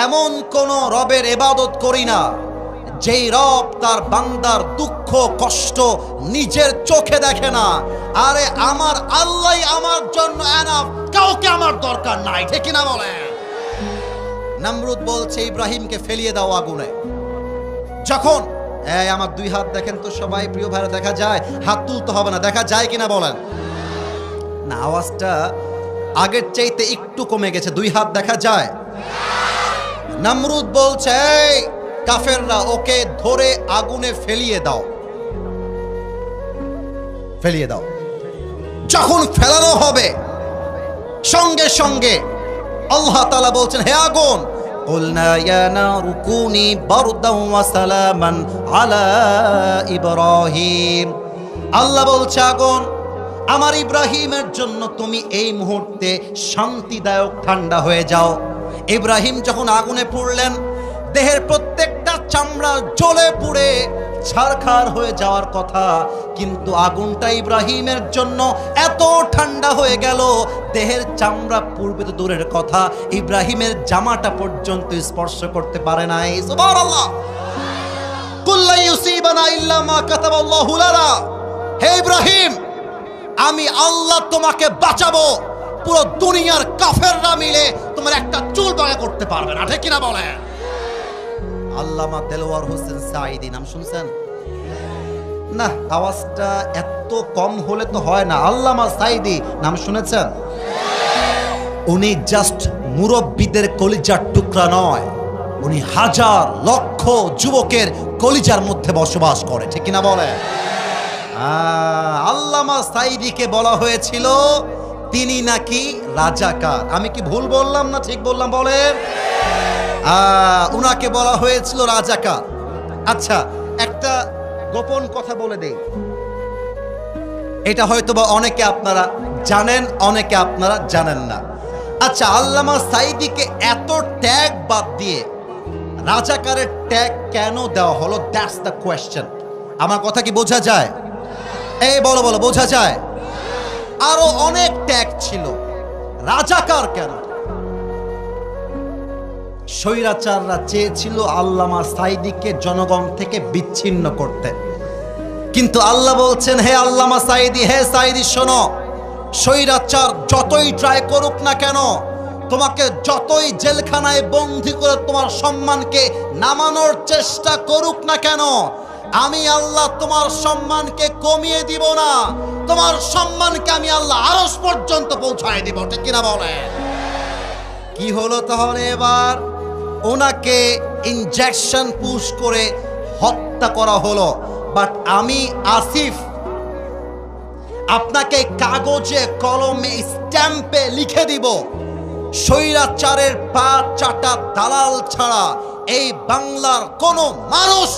এমন কোন রবের ইবাদত করি না যেই রব তার বান্দার দুঃখ কষ্ট নিজের চোখে দেখে না। আরে আমার আল্লাহই আমার জন্য এনাফ, কাউকে আমার দরকার নাই, ঠিক কিনা বলে? নমরুদ বলছে, ইব্রাহিমকে ফেলিয়ে দাও আগুনে। যখন আমার দুই হাত দেখেন তো সবাই, প্রিয় ভাইরা, দেখা যায়? হাত তুলতে হবে না, দেখা যায় কিনা বলেন? না, আওয়াজটা আগের চাইতে একটু কমে গেছে। দুই হাত দেখা যায়? নমরুদ বলছে, এই কাফেররা, ওকে ধরে আগুনে ফেলিয়ে দাও, ফেলিয়ে দাও। যখন ফেলানো হবে সঙ্গে সঙ্গে আল্লাহ তাআলা বলছেন, হে আগুন, কুলনা ইয়া নারু কুনি বারদাও ওয়া সালামান আলা ইব্রাহিম। আল্লাহ বলছে, আগুন, আমার ইব্রাহিমের জন্য তুমি এই মুহূর্তে শান্তিদায়ক ঠান্ডা হয়ে যাও। ইব্রাহিম যখন আগুনে পুড়লেন, দেহের প্রত্যেকটা চামড়া জ্বলে পুড়ে ছারখার হয়ে যাওয়ার কথা, কিন্তু আগুনটা ইব্রাহিমের জন্য এত ঠান্ডা হয়ে গেল, দেহের চামড়া পূর্বে তো দূরের কথা, ইব্রাহিমের জামাটা পর্যন্ত স্পর্শ করতে পারে নাই। সুবহানাল্লাহ। কুল্লা ইউসিবানা ইল্লা মা কাতাবাল্লাহু লানা। হে ইব্রাহিম, আমি আল্লাহ তোমাকে বাঁচাবো, পুরো দুনিয়ার কাফেররা মিলে তোমার একটা চুল বাঁকা করতে পারবে না, ঠিক কিনা বলে? আল্লামা দেলোয়ার হোসেন সাঈদী নাম শুনছেন? না, আওয়াজটা এত কম হলে তো হয় না। আল্লামা সাঈদী নাম শুনেছেন? উনি জাস্ট মুরব্বীদের কলিজার টুকরা নয়, উনি হাজার লক্ষ যুবকের কলিজার মধ্যে বসবাস করে, ঠিক কিনা বলে? আল্লামা সাঈদীকে বলা হয়েছিল তিনি নাকি রাজাকার। আমি কি ভুল বললাম না ঠিক বললাম বলেন? উনাকে বলা হয়েছিল রাজাকার। আচ্ছা, একটা গোপন কথা বলে দেই, এটা হয়তো বা অনেকে আপনারা জানেন, অনেকে আপনারা জানেন না। আচ্ছা, আল্লামা সাঈদীকে এত ট্যাগ বাদ দিয়ে রাজাকারের ট্যাগ কেন দেওয়া হলো? That's the question. আমার কথা কি বোঝা যায়? এই বলো বলো, বোঝা যায়? আরো অনেক ট্যাগ ছিল, রাজাকার কেন? স্বৈরাচাররা চেয়েছিল আল্লামা সাঈদীকে জনগণ থেকে বিচ্ছিন্ন করতে, কিন্তু আল্লাহ বলছেন, হে আল্লামা সাঈদী, হে সাঈদী শোনো, স্বৈরাচার যতই ট্রাই করুক না কেন, তোমাকে যতই জেলখানায় বন্দী করে তোমার সম্মানকে নামানোর চেষ্টা করুক না কেন, আমি আল্লাহ তোমার সম্মানকে কমিয়ে দিব না, তোমার সম্মানকে আমি আল্লাহ আরশ পর্যন্ত পৌঁছায় দিব, ঠিক কিনা বলে? কি হলো তাহলে? এবার ওনাকে ইনজেকশন পুশ করে হত্যা করা হলো। বাট আমি আসিফ আপনাকে কাগজে কলমে স্ট্যাম্পে লিখে দিব, স্বৈরাচারের পা চাটা দালাল ছাড়া এই বাংলার কোনো মানুষ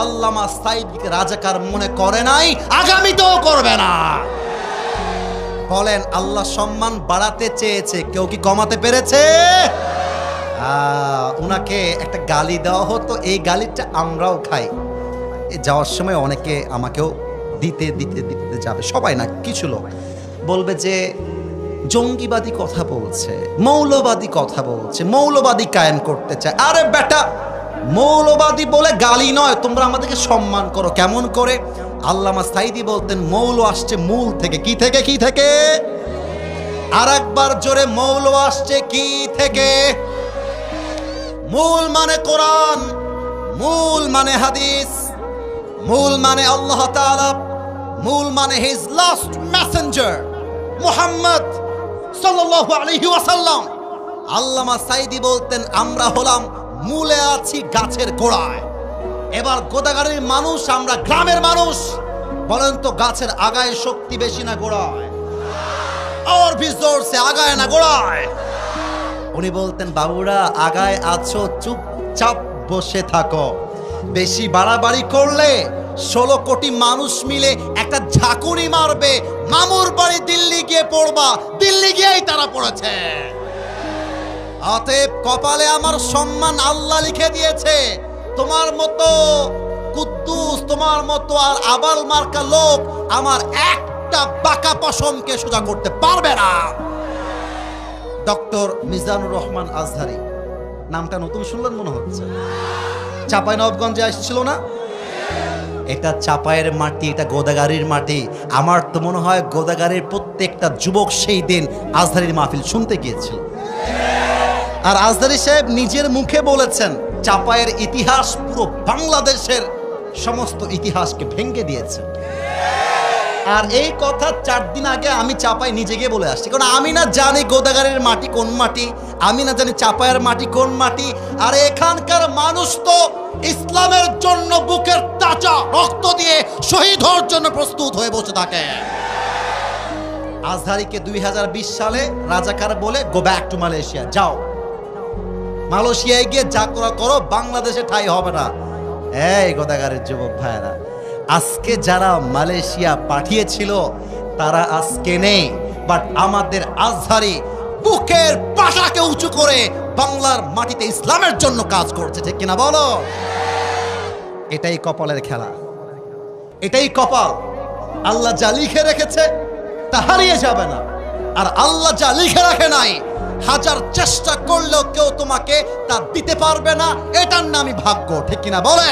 আল্লামা সাঈদীকে রাজাকার মনে করে নাই, আগামীতেও করবে না। বলেন আল্লাহ সম্মান বাড়াতে চেয়েছে, কেউ কি কমাতে পেরেছে? উনাকে একটা গালি দেওয়া হতো, এই গালিটা আমরাও খাই। যাওয়ার সময় অনেকে আমাকেও দিতে দিতে দিতে যাবে, সবাই না, কিছু লোক বলবে যে জঙ্গিবাদী কথা বলছে, মৌলবাদী কথা বলছে, মৌলবাদী কায়েম করতে চায়। আরে বেটা, মৌলবাদী বলে গালি নয়, তোমরা আমাদেরকে সম্মান করো। কেমন করে? আল্লামা সাঈদী বলতেন মৌল আসছে মূল থেকে। কি থেকে? কি থেকে? আর একবার জোরে, মৌল আসছে কি থেকে? মূল মানে কোরআন, মূল মানে হাদিস, মূল মানে আল্লাহ তাআলা, মূল মানে হিজ লাস্ট মেসেঞ্জার মুহাম্মদ সাল্লাল্লাহু আলাইহি ওয়াসাল্লাম। আল্লামা সাঈদী বলতেন আমরা হলাম মূলে আছি গাছের গোড়ায়। এবার গোদাগাড়ির মানুষ, আমরা গ্রামের মানুষ। বলেন তো গাছের আগায় শক্তি বেশি না গোড়ায়? और भी जोर से আগায় না গোড়ায়? উনি বলতেন বাবুরা আগায় আছো, চুপচাপ বসে থাকো। বেশি বাড়াবাড়ি করলে 16 কোটি মানুষ মিলে একটা ঝাঁকুনি মারবে, মামুর বাড়ি দিল্লি গিয়ে পড়বা, দিল্লি গিয়েই তারা পড়েছে। অতএব কপালে আমার সম্মান আল্লাহ লিখে দিয়েছে। তোমার মতো কুদ্দুস, তোমার মতো আর আবাল মার্কা লোক আমার একটা বাঁকা পশমকে সোজা করতে পারবে না। ডক্টর মিজানুর রহমান আজহারী, নামটা নতুন শুনলেন মনে হচ্ছে। চাঁপাইনবাবগঞ্জে আসছিল না? এটা চাপায়ের মাটি, এটা গোদাগাড়ির মাটি। আমার তো মনে হয় গোদাগাড়ির প্রত্যেকটা যুবক সেই দিন আজহারীর মাহফিল শুনতে গিয়েছিল। আর আজহারী সাহেব নিজের মুখে বলেছেন চাপায়ের ইতিহাস পুরো বাংলাদেশের সমস্ত ইতিহাসকে ভেঙে দিয়েছে। আর এই কথা 4 দিন আগে আমি চাপাই নিজে গিয়ে বলে আসছি, কারণ আমি না জানি গোদাগাড়ির মাটি কোন মাটি, আমি না জানি চাপায়ের মাটি কোন মাটি। আর এখানকার মানুষ তো ইসলামের জন্য বুকের তাজা রক্ত দিয়ে শহীদ হওয়ার জন্য প্রস্তুত হয়ে বসে থাকে। আজহারীকে 2020 সালে রাজাকার বলে গো ব্যাক টু মালয়েশিয়া, যাও মালয়েশিয়ায় গিয়ে যা করা করো, বাংলাদেশে ঠাঁই হবে না। এই গোদাগাড়ির যুবক ভাইরা, আজকে যারা মালয়েশিয়া পাঠিয়েছিল তারা আজকে নেই, বাট আমাদের আজহারী বুকের পাটাকে উঁচু করে বাংলার মাটিতে ইসলামের জন্য কাজ করছে, ঠিক কিনা বলো? এটাই কপালের খেলা, এটাই কপাল। আল্লাহ যা লিখে রেখেছে তা হারিয়ে যাবে না, আর আল্লাহ যা লিখে রাখে নাই হাজার চেষ্টা করলেও কেউ তোমাকে তা দিতে পারবে না। এটার নামই ভাগ্য, ঠিক কিনা বলে?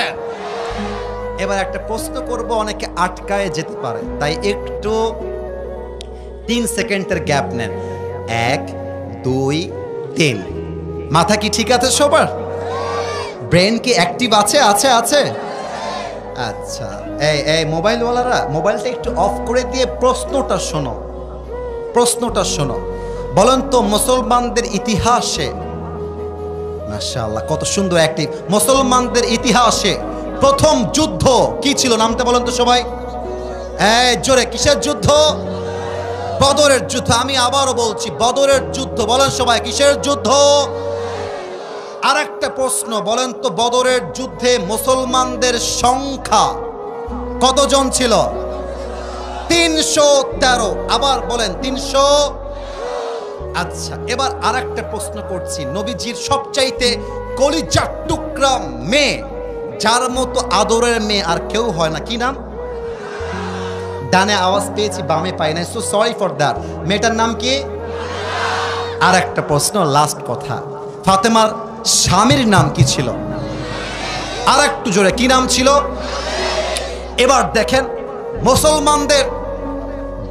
এবার একটা প্রশ্ন করব, অনেকে আটকায় যেতে পারে, তাই একটু 3 সেকেন্ডের গ্যাপ নেন। 1 2 3। মাথা কি ঠিক আছে সবার? ব্রেন কি অ্যাক্টিভ আছে? আছে আছে। আচ্ছা, এই মোবাইলওয়ালারা মোবাইলটা একটু অফ করে দিয়ে প্রশ্নটা শোনো, প্রশ্নটা শোনো। বলেন তো মুসলমানদের ইতিহাসে, মাশাআল্লাহ কত সুন্দর অ্যাক্টিভ, মুসলমানদের ইতিহাসে প্রথম যুদ্ধ কি ছিল? নামটা বলেন তো সবাই। জোরে, কিসের যুদ্ধ? বদরের যুদ্ধ। আমি আবারও বলছি বদরের যুদ্ধ। বলেন সবাই কিসের যুদ্ধ? আর একটা প্রশ্ন, বলেন তো বদরের যুদ্ধে মুসলমানদের সংখ্যা কতজন ছিল? 313। আবার বলেন 300। আচ্ছা, এবার আর একটা প্রশ্ন করছি, নবীজির সবচাইতে কলিজার টুকরা মেয়ে, যার মতো আদরের মেয়ে আর কেউ হয় না, কি নাম? ডানে আওয়াজ পেয়েছি, বামে পাই নাই, সো সরি ফর দ্যাট। মেয়েটার নাম কি? আর একটা প্রশ্ন, লাস্ট কথা, ফাতেমার স্বামীর নাম কি ছিল? আর একটু জোরে, কি নাম ছিল? এবার দেখেন, মুসলমানদের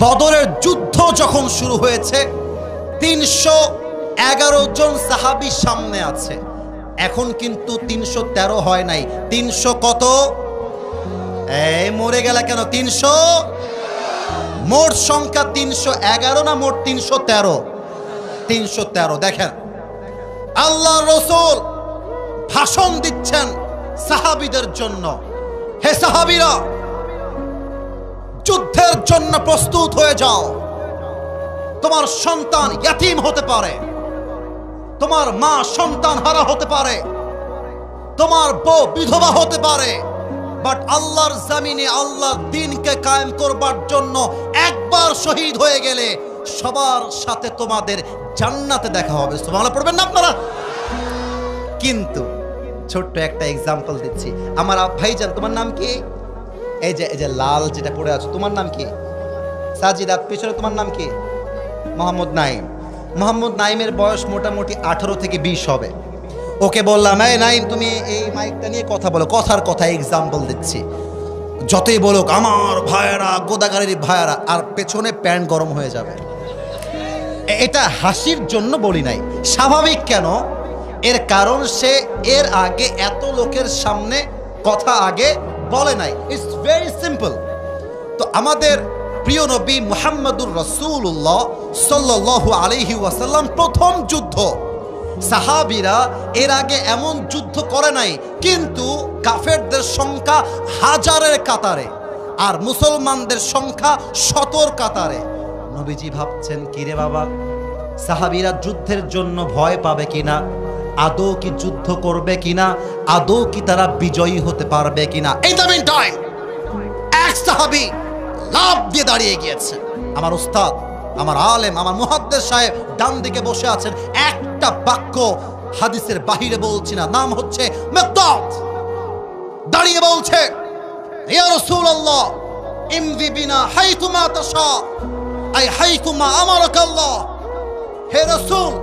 বদরের যুদ্ধ যখন শুরু হয়েছে 311 জন সাহাবী সামনে আছে। এখন কিন্তু 313 হয় নাই, 300 কত? এই মরে গেল কেন? 300। মোট সংখ্যা 311 না মোট 313? 313। দেখেন আল্লাহ রাসূল ভাষণ দিচ্ছেন সাহাবীদের জন্য, হে সাহাবীরা যুদ্ধের জন্য প্রস্তুত হয়ে যাও। তোমার সন্তান ইয়াতীম হতে পারে, তোমার মা সন্তান হারা হতে পারে, তোমার বউ বিধবা হতে পারে, বাট আল্লাহর জমিনে আল্লাহর দ্বীনকে কায়েম করবার জন্য একবার শহীদ হয়ে গেলে সবার সাথে তোমাদের জান্নাতে দেখা হবে। সুবহানাল্লাহ পড়বেন না আপনারা? কিন্তু ছোট্ট একটা এক্সাম্পল দিচ্ছি। আমার ভাইজান, তোমার নাম কি? এই যে লাল যেটা পড়ে আছো, তোমার নাম কি? সাজিদা, পেছনে তোমার নাম কি? মোহাম্মদ নাইম। মোহাম্মদ নাইমের বয়স মোটামুটি 18 থেকে 20 হবে। ওকে বললাম, এই নাইম তুমি এই মাইকটা নিয়ে কথা বলো। কথার কথা এক্সাম্পল দিচ্ছি। যতই বলুক আমার ভাইয়েরা, গোদাগাড়ির ভাইয়েরা, আর পেছনে প্যান্ট গরম হয়ে যাবে। এটা হাসির জন্য বলি নাই, স্বাভাবিক। কেন? এর কারণ সে এর আগে এত লোকের সামনে কথা আগে বলে নাই। It's very simple. তো আমাদের প্রিয় নবী মুহাম্মদুর রাসূলুল্লাহ সাল্লাল্লাহু আলাইহি ওয়াসাল্লাম প্রথম যুদ্ধ, সাহাবীরা এর আগে এমন যুদ্ধ করে নাই, কিন্তু কাফেরদের সংখ্যা হাজারের কাতারে আর মুসলমানদের সংখ্যা শতর কাতারে। নবীজি ভাবছেন, কিরে বাবা, সাহাবীরা যুদ্ধের জন্য ভয় পাবে কিনা, আদৌ কি যুদ্ধ করবে কিনা, আদৌ কি তারা বিজয়ী হতে পারবে কিনা। এই দ্য মিন টাইম এক সাহাবী লাফ দিয়ে দাঁড়িয়ে গিয়েছে। আমার উস্তাদ, আমার আলেম, আমার মুহাদ্দিস সাহেব ডান দিকে বসে আছেন। একটা বাক্য হাদিসের বাহিরে বলছি না, নাম হচ্ছে মিকদাদ। দাঁড়িয়ে বলছে, ইয়া রাসূলুল্লাহ ইমদি বিনা হাইতুমা তাশা, আই হাইতুমা আমারাকাল্লাহ। হে রাসূল,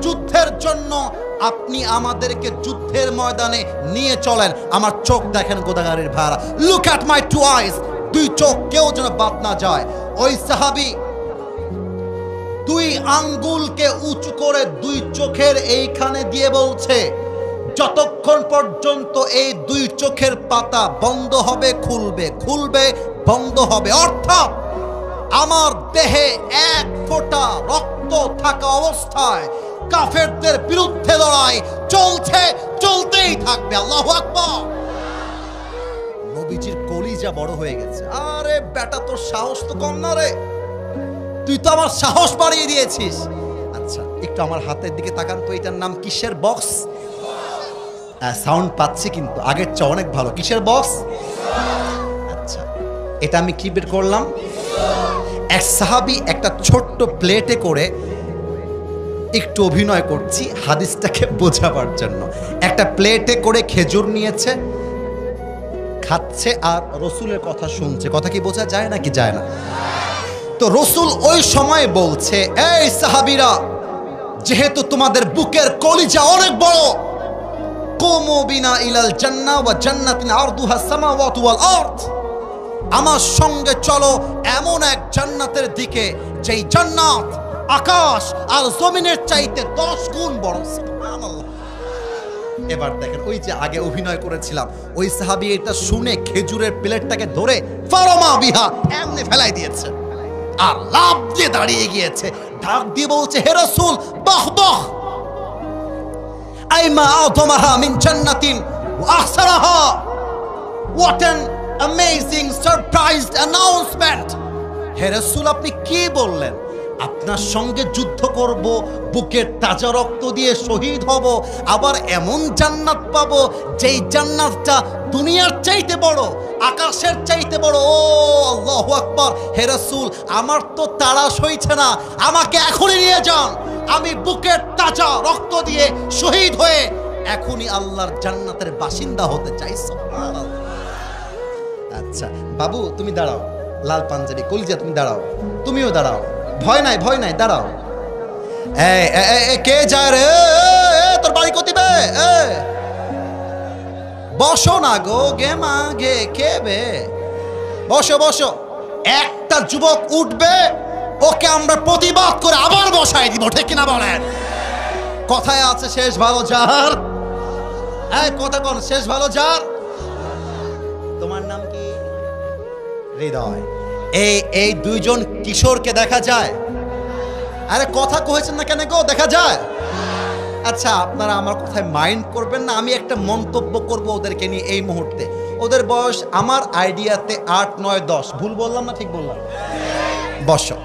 যুদ্ধের জন্য আপনি আমাদেরকে যুদ্ধের ময়দানে নিয়ে চলেন। আমার চোখ দেখেন গোদাগাড়ির ভাড়া, লুক অ্যাট মাই টু আইজ। দুই চোখ কেউ যেন বাদ না যায়। ওই সাহাবী দুই আঙ্গুলকে উঁচু করে দুই চোখের এইখানে দিয়ে বলছে, যতক্ষণ পর্যন্ত এই দুই চোখের পাতা বন্ধ হবে খুলবে, খুলবে বন্ধ হবে। অর্থাৎ আমার দেহে এক ফোঁটা রক্ত থাকা অবস্থায় কাফেরদের বিরুদ্ধে লড়াই চলছে, চলতেই থাকবে। আল্লাহু আকবার। নবীজির কলিজা বড় হয়ে গেছে। আরে বেটা, তোর সাহস তো কম না রে, তুই তো আমার সাহস বাড়িয়ে দিয়েছিস। আচ্ছা, একটু আমার হাতের দিকে তাকান তো। এটার নাম কিসের বক্স? সাউন্ড পাচ্ছি কিন্তু আগের চেয়ে অনেক ভালো। কিসের বক্স? আচ্ছা, এটা আমি কি বের করলাম? এক সাহাবী একটা ছোট্ট প্লেটে করে, একটু অভিনয় করছি হাদিসটাকে বোঝাবার জন্য, একটা প্লেটে করে খেজুর নিয়েছে, খাচ্ছে আর রসুলের কথা শুনছে। কথা কি বোঝা যায় নাকি যায় না? তো রসুল ওই সময় বলছে, এই সাহাবীরা, যেহেতু তোমাদের বুকের কলিজা অনেক বড়, কুমু বিনা ইলাল জান্নাহ ওয়া জান্নাতিন আরদুহা সামাওয়াতু ওয়াল আরদ, আমার সঙ্গে চলো এমন এক জান্নাতের দিকে যেই জান্নাত আকাশ আর জমিনের চাইতে 10 গুণ বড়। সুবহানাল্লাহ। এবার দেখেন, ওই যে আগে অভিনয় করেছিলাম, ওই সাহাবী এটা শুনে খেজুরের প্লেটটাকে ধরে ফারমা বিহা এমনি ফেলাই দিয়েছে আর লাফ দিয়ে দাঁড়িয়ে গিয়েছে, ডাক দিয়ে বলছে, হে রাসূল, বাহ বাহ, আইমা আযমাহা মিন জান্নাতিন ওয়া আহসানাহা, what an amazing surprised announcement. হে রাসূল, আপনি কি বললেন? আপনার সঙ্গে যুদ্ধ করব, বুকের তাজা রক্ত দিয়ে শহীদ হব, আবার এমন জান্নাত পাবো যেই জান্নাতটা দুনিয়ার চাইতে বড়, আকাশের চাইতে বড়। ও আল্লাহু আকবার। হে রাসূল, আমার তো তাড়া সইছে না, আমাকে এখনই নিয়ে যান। আমি বুকের তাজা রক্ত দিয়ে শহীদ হয়ে এখনই আল্লাহর জান্নাতের বাসিন্দা হতে চাই। সুবহানাল্লাহ। আচ্ছা বাবু, তুমি দাঁড়াও। লাল পাঞ্জাবি কলিজা, তুমি দাঁড়াও। তুমিও দাঁড়াও, ভয় নাই, ভয় নাই, দাঁড়াও। কে যায় রে? তোর বাড়ি কতিবে? বসো না গো, গে মা গে, কে বে? বসো বসো। একটা যুবক উঠবে, ওকে আমরা প্রতিবাদ করে আবার বসাই দিব, ঠিক কিনা বলেন? কথায় আছে, শেষ ভালো যার। কথা কোন? শেষ ভালো যার। তোমার নাম কি? হৃদয়। এই দুইজন কিশোরকে দেখা যায়? আরে কথা কহেছেন না কেন গো? দেখা যায়। আচ্ছা, আপনারা আমার কথায় মাইন্ড করবেন না, আমি একটা মন্তব্য করব ওদেরকে নিয়ে এই মুহূর্তে। ওদের বয়স আমার আইডিয়াতে 8, 9, 10। ভুল বললাম না ঠিক বললাম? বসো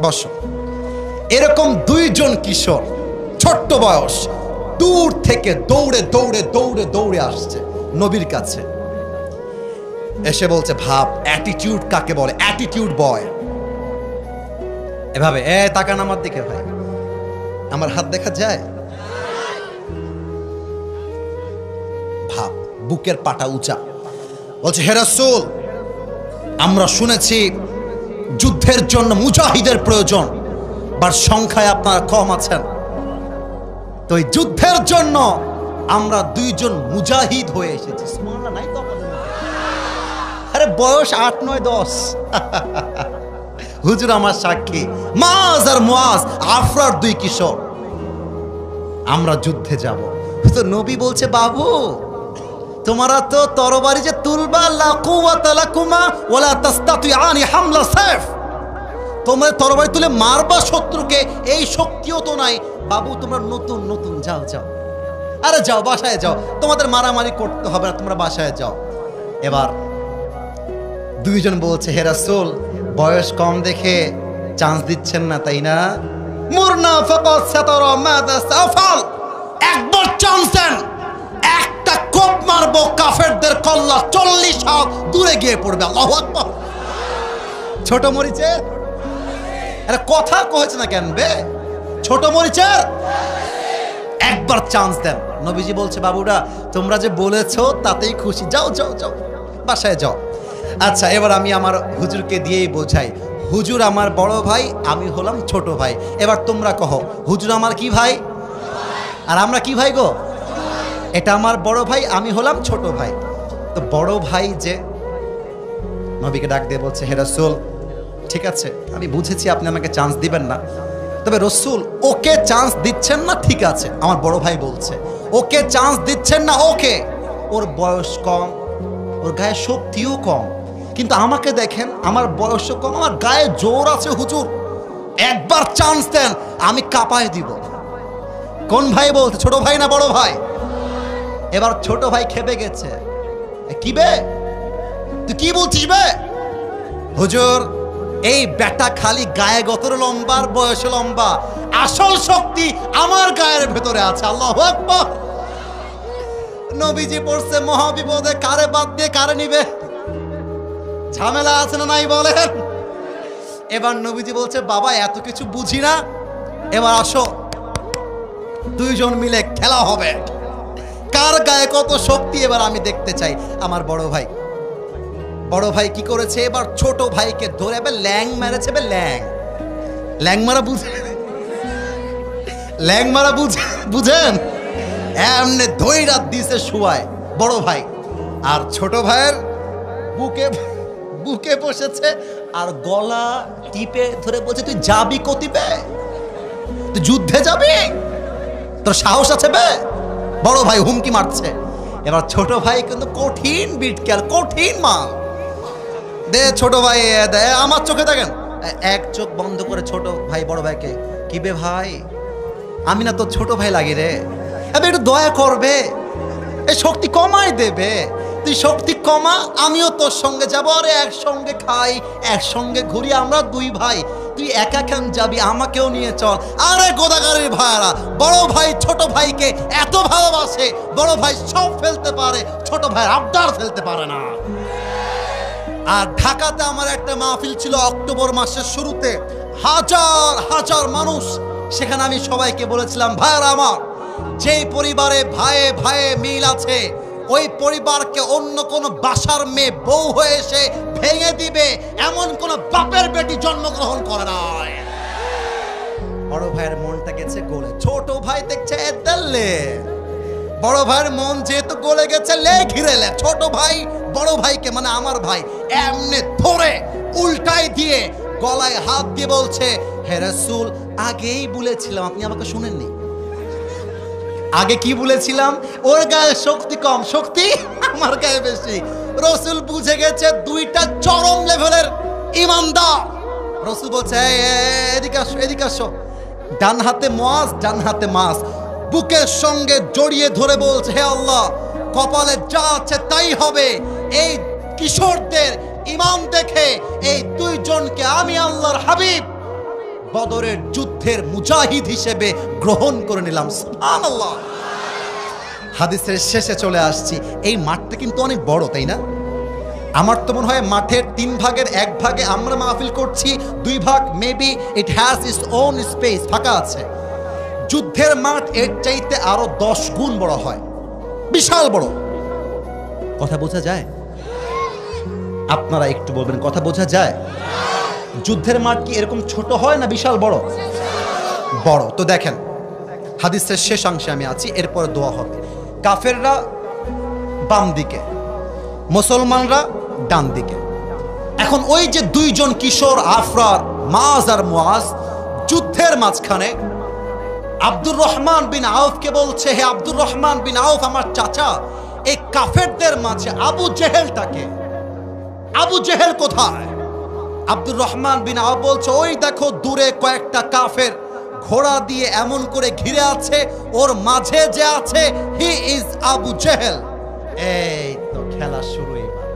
বসো। এরকম দুইজন কিশোর, ছোট্ট বয়স, দূর থেকে দৌড়ে দৌড়ে দৌড়ে দৌড়ে আসছে নবীর কাছে। এসে বলছে ভাব, অ্যাটিটিউড কাকে বলে? অ্যাটিটিউড বয়। এভাবে তাকান আমার দিকে ভাই, আমার হাত দেখা যায়? ভাব, বুকের পাটা উঁচা, বলছে হে রাসূল, আমরা শুনেছি যুদ্ধের জন্য মুজাহিদের প্রয়োজন, বাট সংখ্যায় আপনারা কম আছেন, তো এই যুদ্ধের জন্য আমরা দুইজন মুজাহিদ হয়ে এসেছি। সুবহানাল্লাহ, নাই তো আপনাদের মধ্যে? আরে বয়স 8, 9, 10। হুজুর আমার সাক্ষী, মাজ আর মুআজ, আফরার 2 কিশোর, আমরা যুদ্ধে যাব। তো নবী বলছে বাবু, তোমারা তো তরবারি যে তুলবা, লা কুওয়াতা লাকুমা ওয়ালা তাস্তাতিআনি হামলা সাইফ, তোমরা তরবারি তুলে মারবা শত্রুকে, এই শক্তিও তো নাই। বাবু তোমরা নতুন নতুন, যাও যাও, আরে যাও বাসায় যাও, তোমাদের মারামারি করতে হবে না, তোমরা বাসায় যাও। এবার দুইজন বলছে হে রাসূল, বয়স কম দেখে চান্স দিচ্ছেন না তাই না? মুরনা ফাকাত সাতারা মাযা সাফাল, একবার চান্স দেন, একটা কোপ মারবো, কাফেরদের কল্লা 40 হাত দূরে গিয়ে পড়বে। আল্লাহু আকবার। ছোট মরিচের আরে কথা কইছে না কেন বে? ছোট মরিচের একবার চান্স দেন। নবীজি বলছে বাবুরা, তোমরা যে বলেছো তাতেই খুশি, যাও যাও যাও, বাসায় যাও। আচ্ছা, এবার আমি আমার হুজুরকে দিয়েই বোঝাই, হুজুর আমার বড় ভাই, আমি হলাম ছোট ভাই। এবার তোমরা কহো, হুজুর আমার কি ভাই আর আমরা কি ভাই গো? এটা আমার বড় ভাই, আমি হলাম ছোট ভাই। তো বড় ভাই যে নবীকে ডাক দিয়ে বলছে হে রাসূল, ঠিক আছে আমি বুঝেছি আপনি আমাকে চান্স দিবেন না, তবে রসুল ওকে চান্স দিচ্ছেন না, ঠিক আছে আমার বড় ভাই বলছে ওকে চান্স দিচ্ছেন না, ওকে, ওর বয়স কম, ওর গায়ে শক্তিও কম, কিন্তু আমাকে দেখেন, আমার বয়সও কম, আমার গায়ে জোর আছে হুজুর, একবার চান্স দেন, আমি কাঁপায় দিব। কোন ভাই বলছে? ছোট ভাই না বড় ভাই? এবার ছোট ভাই খেপে গেছে, কি বে তুই কি বলছিস বে? হুজুর এই বেটা খালি গায়ে গতরে লম্বা আর বয়সে লম্বা, আসল শক্তি আমার গায়ের ভেতরে আছে। আল্লাহু আকবার। নবীজি পড়ছে মহাবিপদে, কারে বাদ দিয়ে কারে নিবে, ঝামেলা আছে না নাই বলেন? এবার নবীজি বলছে বাবা এত কিছু বুঝি না, এবার আসো দুইজন মিলে খেলা হবে, কার গায়ে কত শক্তি এবার আমি দেখতে চাই। আমার বড় ভাই কি করেছে, এবার ছোট ভাইকে ধরে ল্যাং মেরেছে, ল্যাং মারা বুঝেন, এমনি ধৈরা দিছে শুয়ায় বড় ভাই, আর ছোট ভাইয়ের বুকে বসেছে আর গলা টিপে ধরে বলছে তুই যাবি কতিবে, তুই যুদ্ধে যাবি, তোর সাহস আছে বে? বড় ভাই হুমকি মারছে। এবার ছোট ভাই কিন্তু কঠিন বিটকেল, কঠিন মাল দে ছোট ভাই, দে আমার চোখে দেখেন, এক চোখ বন্ধ করে ছোট ভাই বড় ভাইকে, কি বে ভাই, আমি না তোর ছোট ভাই লাগি রে, এবার একটু দয়া করবে, এই শক্তি কমাই দেবে, তুই শক্তি কমা, আমিও তোর সঙ্গে যাবো, আরে একসঙ্গে খাই, একসঙ্গে ঘুরি, আমরা দুই ভাই, তুই একা কেন যাবি, আমাকেও নিয়ে চল। আরে গোদাগারের ভাইরা, বড় ভাই ছোট ভাইকে এত ভালোবাসে, বড় ভাই সব ফেলতে পারে, ছোট ভাই আবদার ফেলতে পারে না। আর ঢাকাতে আমার একটা মাহফিল ছিল অক্টোবর মাসের শুরুতে, হাজার হাজার মানুষ, সেখানে আমি সবাইকে বলেছিলাম ভাইরা আমার, যেই পরিবারে ভাইয়ে ভাইয়ে মিল আছে, ওই পরিবারকে অন্য কোন বাসার মেয়ে বউ হয়ে এসে ভেঙে দিবে এমন কোন বাপের বেটি জন্মগ্রহণ করে নাই। বড় ভাইয়ের মনটা গেছে গলে, ছোট ভাই দেখছে এদেরলে, বড় ভাইয়ের মন যেহেতু গলে গেছে, লে ঘিরেলে, ছোট ভাই বড় ভাইকে মানে আমার ভাই এমনি ধরে উল্টাই দিয়ে গলায় হাত দিয়ে বলছে হে রাসূল, আগেই বলেছিলাম, আপনি আমাকে শুনেননি, আগে কি বলেছিলাম, ওর গায়ে শক্তি কম, শক্তি আমার গায়ে বেশি। রসুল বুঝে গেছে দুইটা চরম লেভেলের ইমানদার। রসুল বলছে এদিকে আসো, এদিকে আসো, ডান হাতে মুআজ, ডান হাতে মাস, বুকের সঙ্গে জড়িয়ে ধরে বলছে হে আল্লাহ, কপালে যা আছে তাই হবে, এই কিশোরদের ইমান দেখে এই দুইজনকে আমি আল্লাহর হাবিব বদরের যুদ্ধের মুজাহিদ হিসেবে গ্রহণ করে নিলাম। সুবহানাল্লাহ। হাদিসের শেষে চলে আসছি, এই মাঠটা কিন্তু অনেক বড় তাই না? আমার তো মনে হয় মাঠের 3 ভাগের 1 ভাগে আমরা মাহফিল করছি, 2 ভাগ maybe it has its own space, ফাঁকা আছে। যুদ্ধের মাঠ এর চাইতে আরো 10 গুণ বড় হয়, বিশাল বড়। কথা বোঝা যায়? আপনারা একটু বলবেন, কথা বোঝা যায়? যুদ্ধের মাঠ কি এরকম ছোট হয় না বিশাল বড়? বড়। তো দেখেন হাদিসের শেষাংশে আমি আছি, এরপরে দোয়া হবে। কাফেররা বাম দিকে, মুসলমানরা ডান দিকে। এখন ওই যে 2 জন কিশোর আফরার, মাজ আর মুআজ, যুদ্ধের মাঝখানে আব্দুর রহমান বিন আউফকে বলছে, হে আব্দুর রহমান বিন আউফ, আমার চাচা, এই কাফেরদের মাঝে আবু জেহেলটাকে, আবু জেহেল কোথায়? আব্দুর রহমান বিন আউফ বলছে, ওই দেখো দূরে কয়েকটা কাফের ঘোড়া দিয়ে এমন করে ঘিরে আছে, ওর মাঝে যে আছে হি ইজ আবু জেহেল। এই তো খেলা শুরু। এবার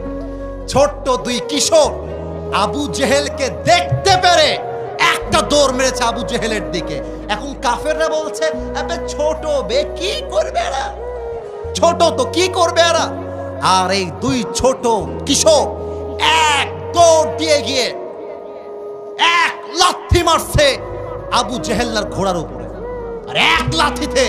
ছোট্ট 2 কিশোর আবু জেহেলকে দেখতে পেরে একটা দৌড় মেরেছে আবু জেহেলের দিকে। এখন কাফেররা বলছে, আবে ছোট বে, কি করবে এরা? ছোট তো কি করবে এরা? আর এই 2 ছোট কিশোর এক দৌড় দিয়ে গিয়ে এক লাথি মারছে আবু জেহেলের ঘোড়ার উপরে, আর এক লাথিতে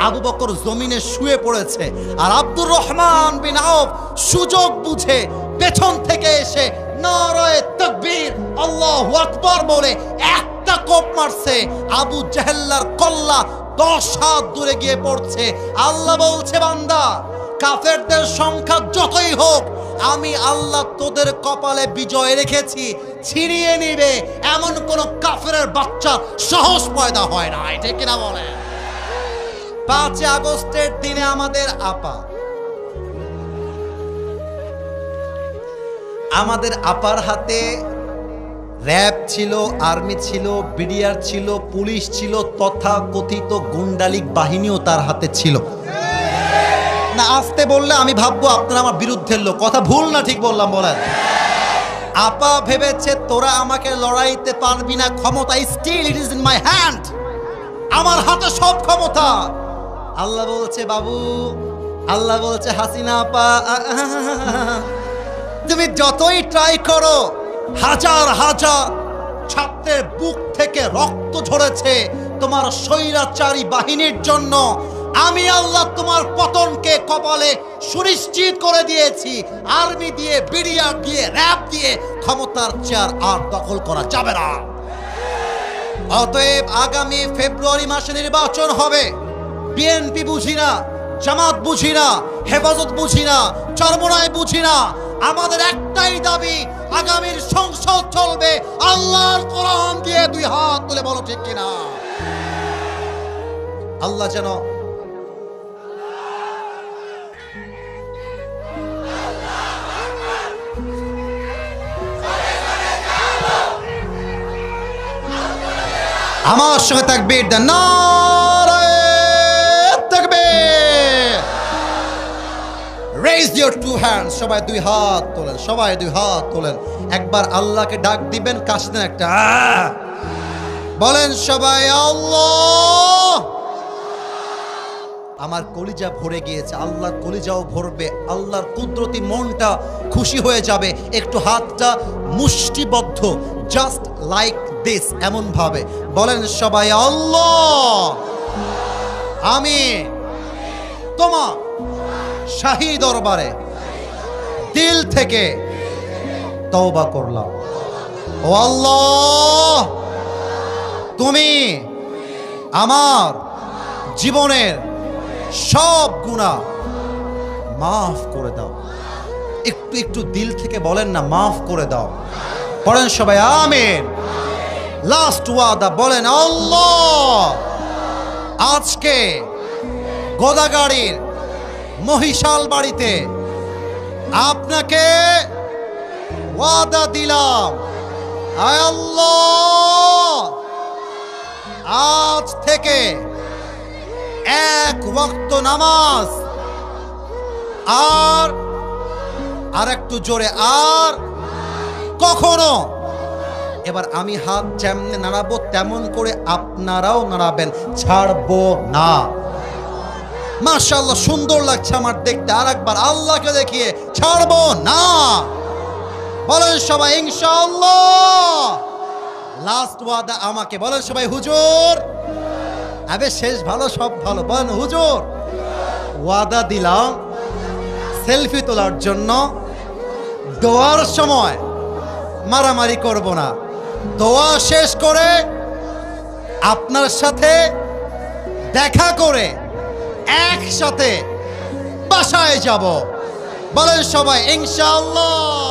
আবু বকর জমিনে শুয়ে পড়েছে। আর আব্দুর রহমান বিন আউফ সুযোগ বুঝে পেছন থেকে এসে নারায়ে তাকবীর, আল্লাহু আকবার বলে একটা কোপ মারছে। আবু জেহেলের কল্লা 10 হাত দূরে গিয়ে পড়ছে। আল্লাহ বলছে, বান্দা, কাফেরদের সংখ্যা যতই হোক, আমি আল্লাহ তোদের কপালে বিজয় রেখেছি, ছিনিয়ে নিবে এমন কোন কাফেরের বাচ্চা সাহস পয়দা হয় না। ঠিক কিনা বলে? 5 আগস্টের দিনে আমাদের আপার হাতে র‍্যাব ছিল, আর্মি ছিল, বিডিআর ছিল, পুলিশ ছিল, তথা কথিত গুন্ডালিক বাহিনীও তার হাতে ছিল। না আসতে বললে আমি ভাববো আপনারা আমার বিরুদ্ধের লোক। কথা ভুল না ঠিক বললাম? বলেন। আপা ভেবেছে তোরা আমাকে লড়াইতে পারবি না, ক্ষমতা still it is in my hand, আমার হাতে সব ক্ষমতা। আল্লাহ বলছে, বাবু, আল্লাহ বলছে, হাসিনা আপা, তুমি যতই ট্রাই করো, হাজার হাজার ছাত্রের বুক থেকে রক্ত ঝরেছে তোমার স্বৈরাচারী বাহিনীর জন্য। আমি আল্লাহ তোমার পতনকে কপালে সুনিশ্চিত করে দিয়েছি। আর্মি দিয়ে, বিডিআর দিয়ে, র‍্যাব দিয়ে ক্ষমতার চেয়ার আর দখল করা যাবে না। অতএব আগামী ফেব্রুয়ারি মাসে নির্বাচন হবে। বিএনপি বুঝি না, জামাত বুঝি না, হেফাজত বুঝি না, চরমোনাই বুঝি না, আমাদের একটাই দাবি, আগামীর সংসদ চলবে আল্লাহর কোরআন দিয়ে। 2 হাত তুলে বলো ঠিক কিনা? আল্লাহ যেন আমার সঙ্গে তাকবীর দেন, নারায়ে তাকবীর। রেইজ ইওর 2 হ্যান্ডস, সবাই 2 হাত তোলেন, সবাই 2 হাত তোলেন। একবার আল্লাহকে ডাক দিবেন, কাশি দেন একটা, বলেন সবাই আল্লাহ। আমার কলিজা ভরে গিয়েছে, আল্লাহর কলিজাও ভরবে, আল্লাহর কুদরতি মনটা খুশি হয়ে যাবে। একটু হাতটা মুষ্টিবদ্ধ, জাস্ট লাইক দিস, এমন ভাবে বলেন সবাই আল্লাহ। আমি তোমার শাহী দরবারে দিল থেকে তওবা করলাম। ও আল্লাহ, তুমি আমার জীবনের সব গুনাহ মাফ করে দাও। একটু একটু দিল থেকে বলেন না, মাফ করে দাও। পড়েন সবাই আমিন। লাস্ট ওয়াদা বলেন আল্লাহ, আজকে গোদাগাড়ির মহিশাল বাড়িতে আপনাকে ওয়াদা দিলাম, আয় আল্লাহ, আজ থেকে 1 ওয়াক্ত নামাজ আর একটু জোরে, আর কখনো, এবার আমি হাত যেমনে নাড়াবো তেমন করে আপনারাও নাড়াবেন, ছাড়বো না। মাশাআল্লাহ, সুন্দর লাগছে আমার দেখতে। আরেকবার আল্লাহকে দেখিয়ে ছাড়বো না। বলেন সবাই ইনশাআল্লাহ। লাস্ট ওয়াদা আমাকে বলেন সবাই হুজুর। আবে শেষ ভালো সব ভালো, বলেন হুজুর ওয়াদা দিলাম সেলফি তোলার জন্য, দোয়ার সময় মারামারি করব না, দোয়া শেষ করে আপনার সাথে দেখা করে একসাথে বাসায় যাব। বলেন সবাই ইনশাআল্লাহ।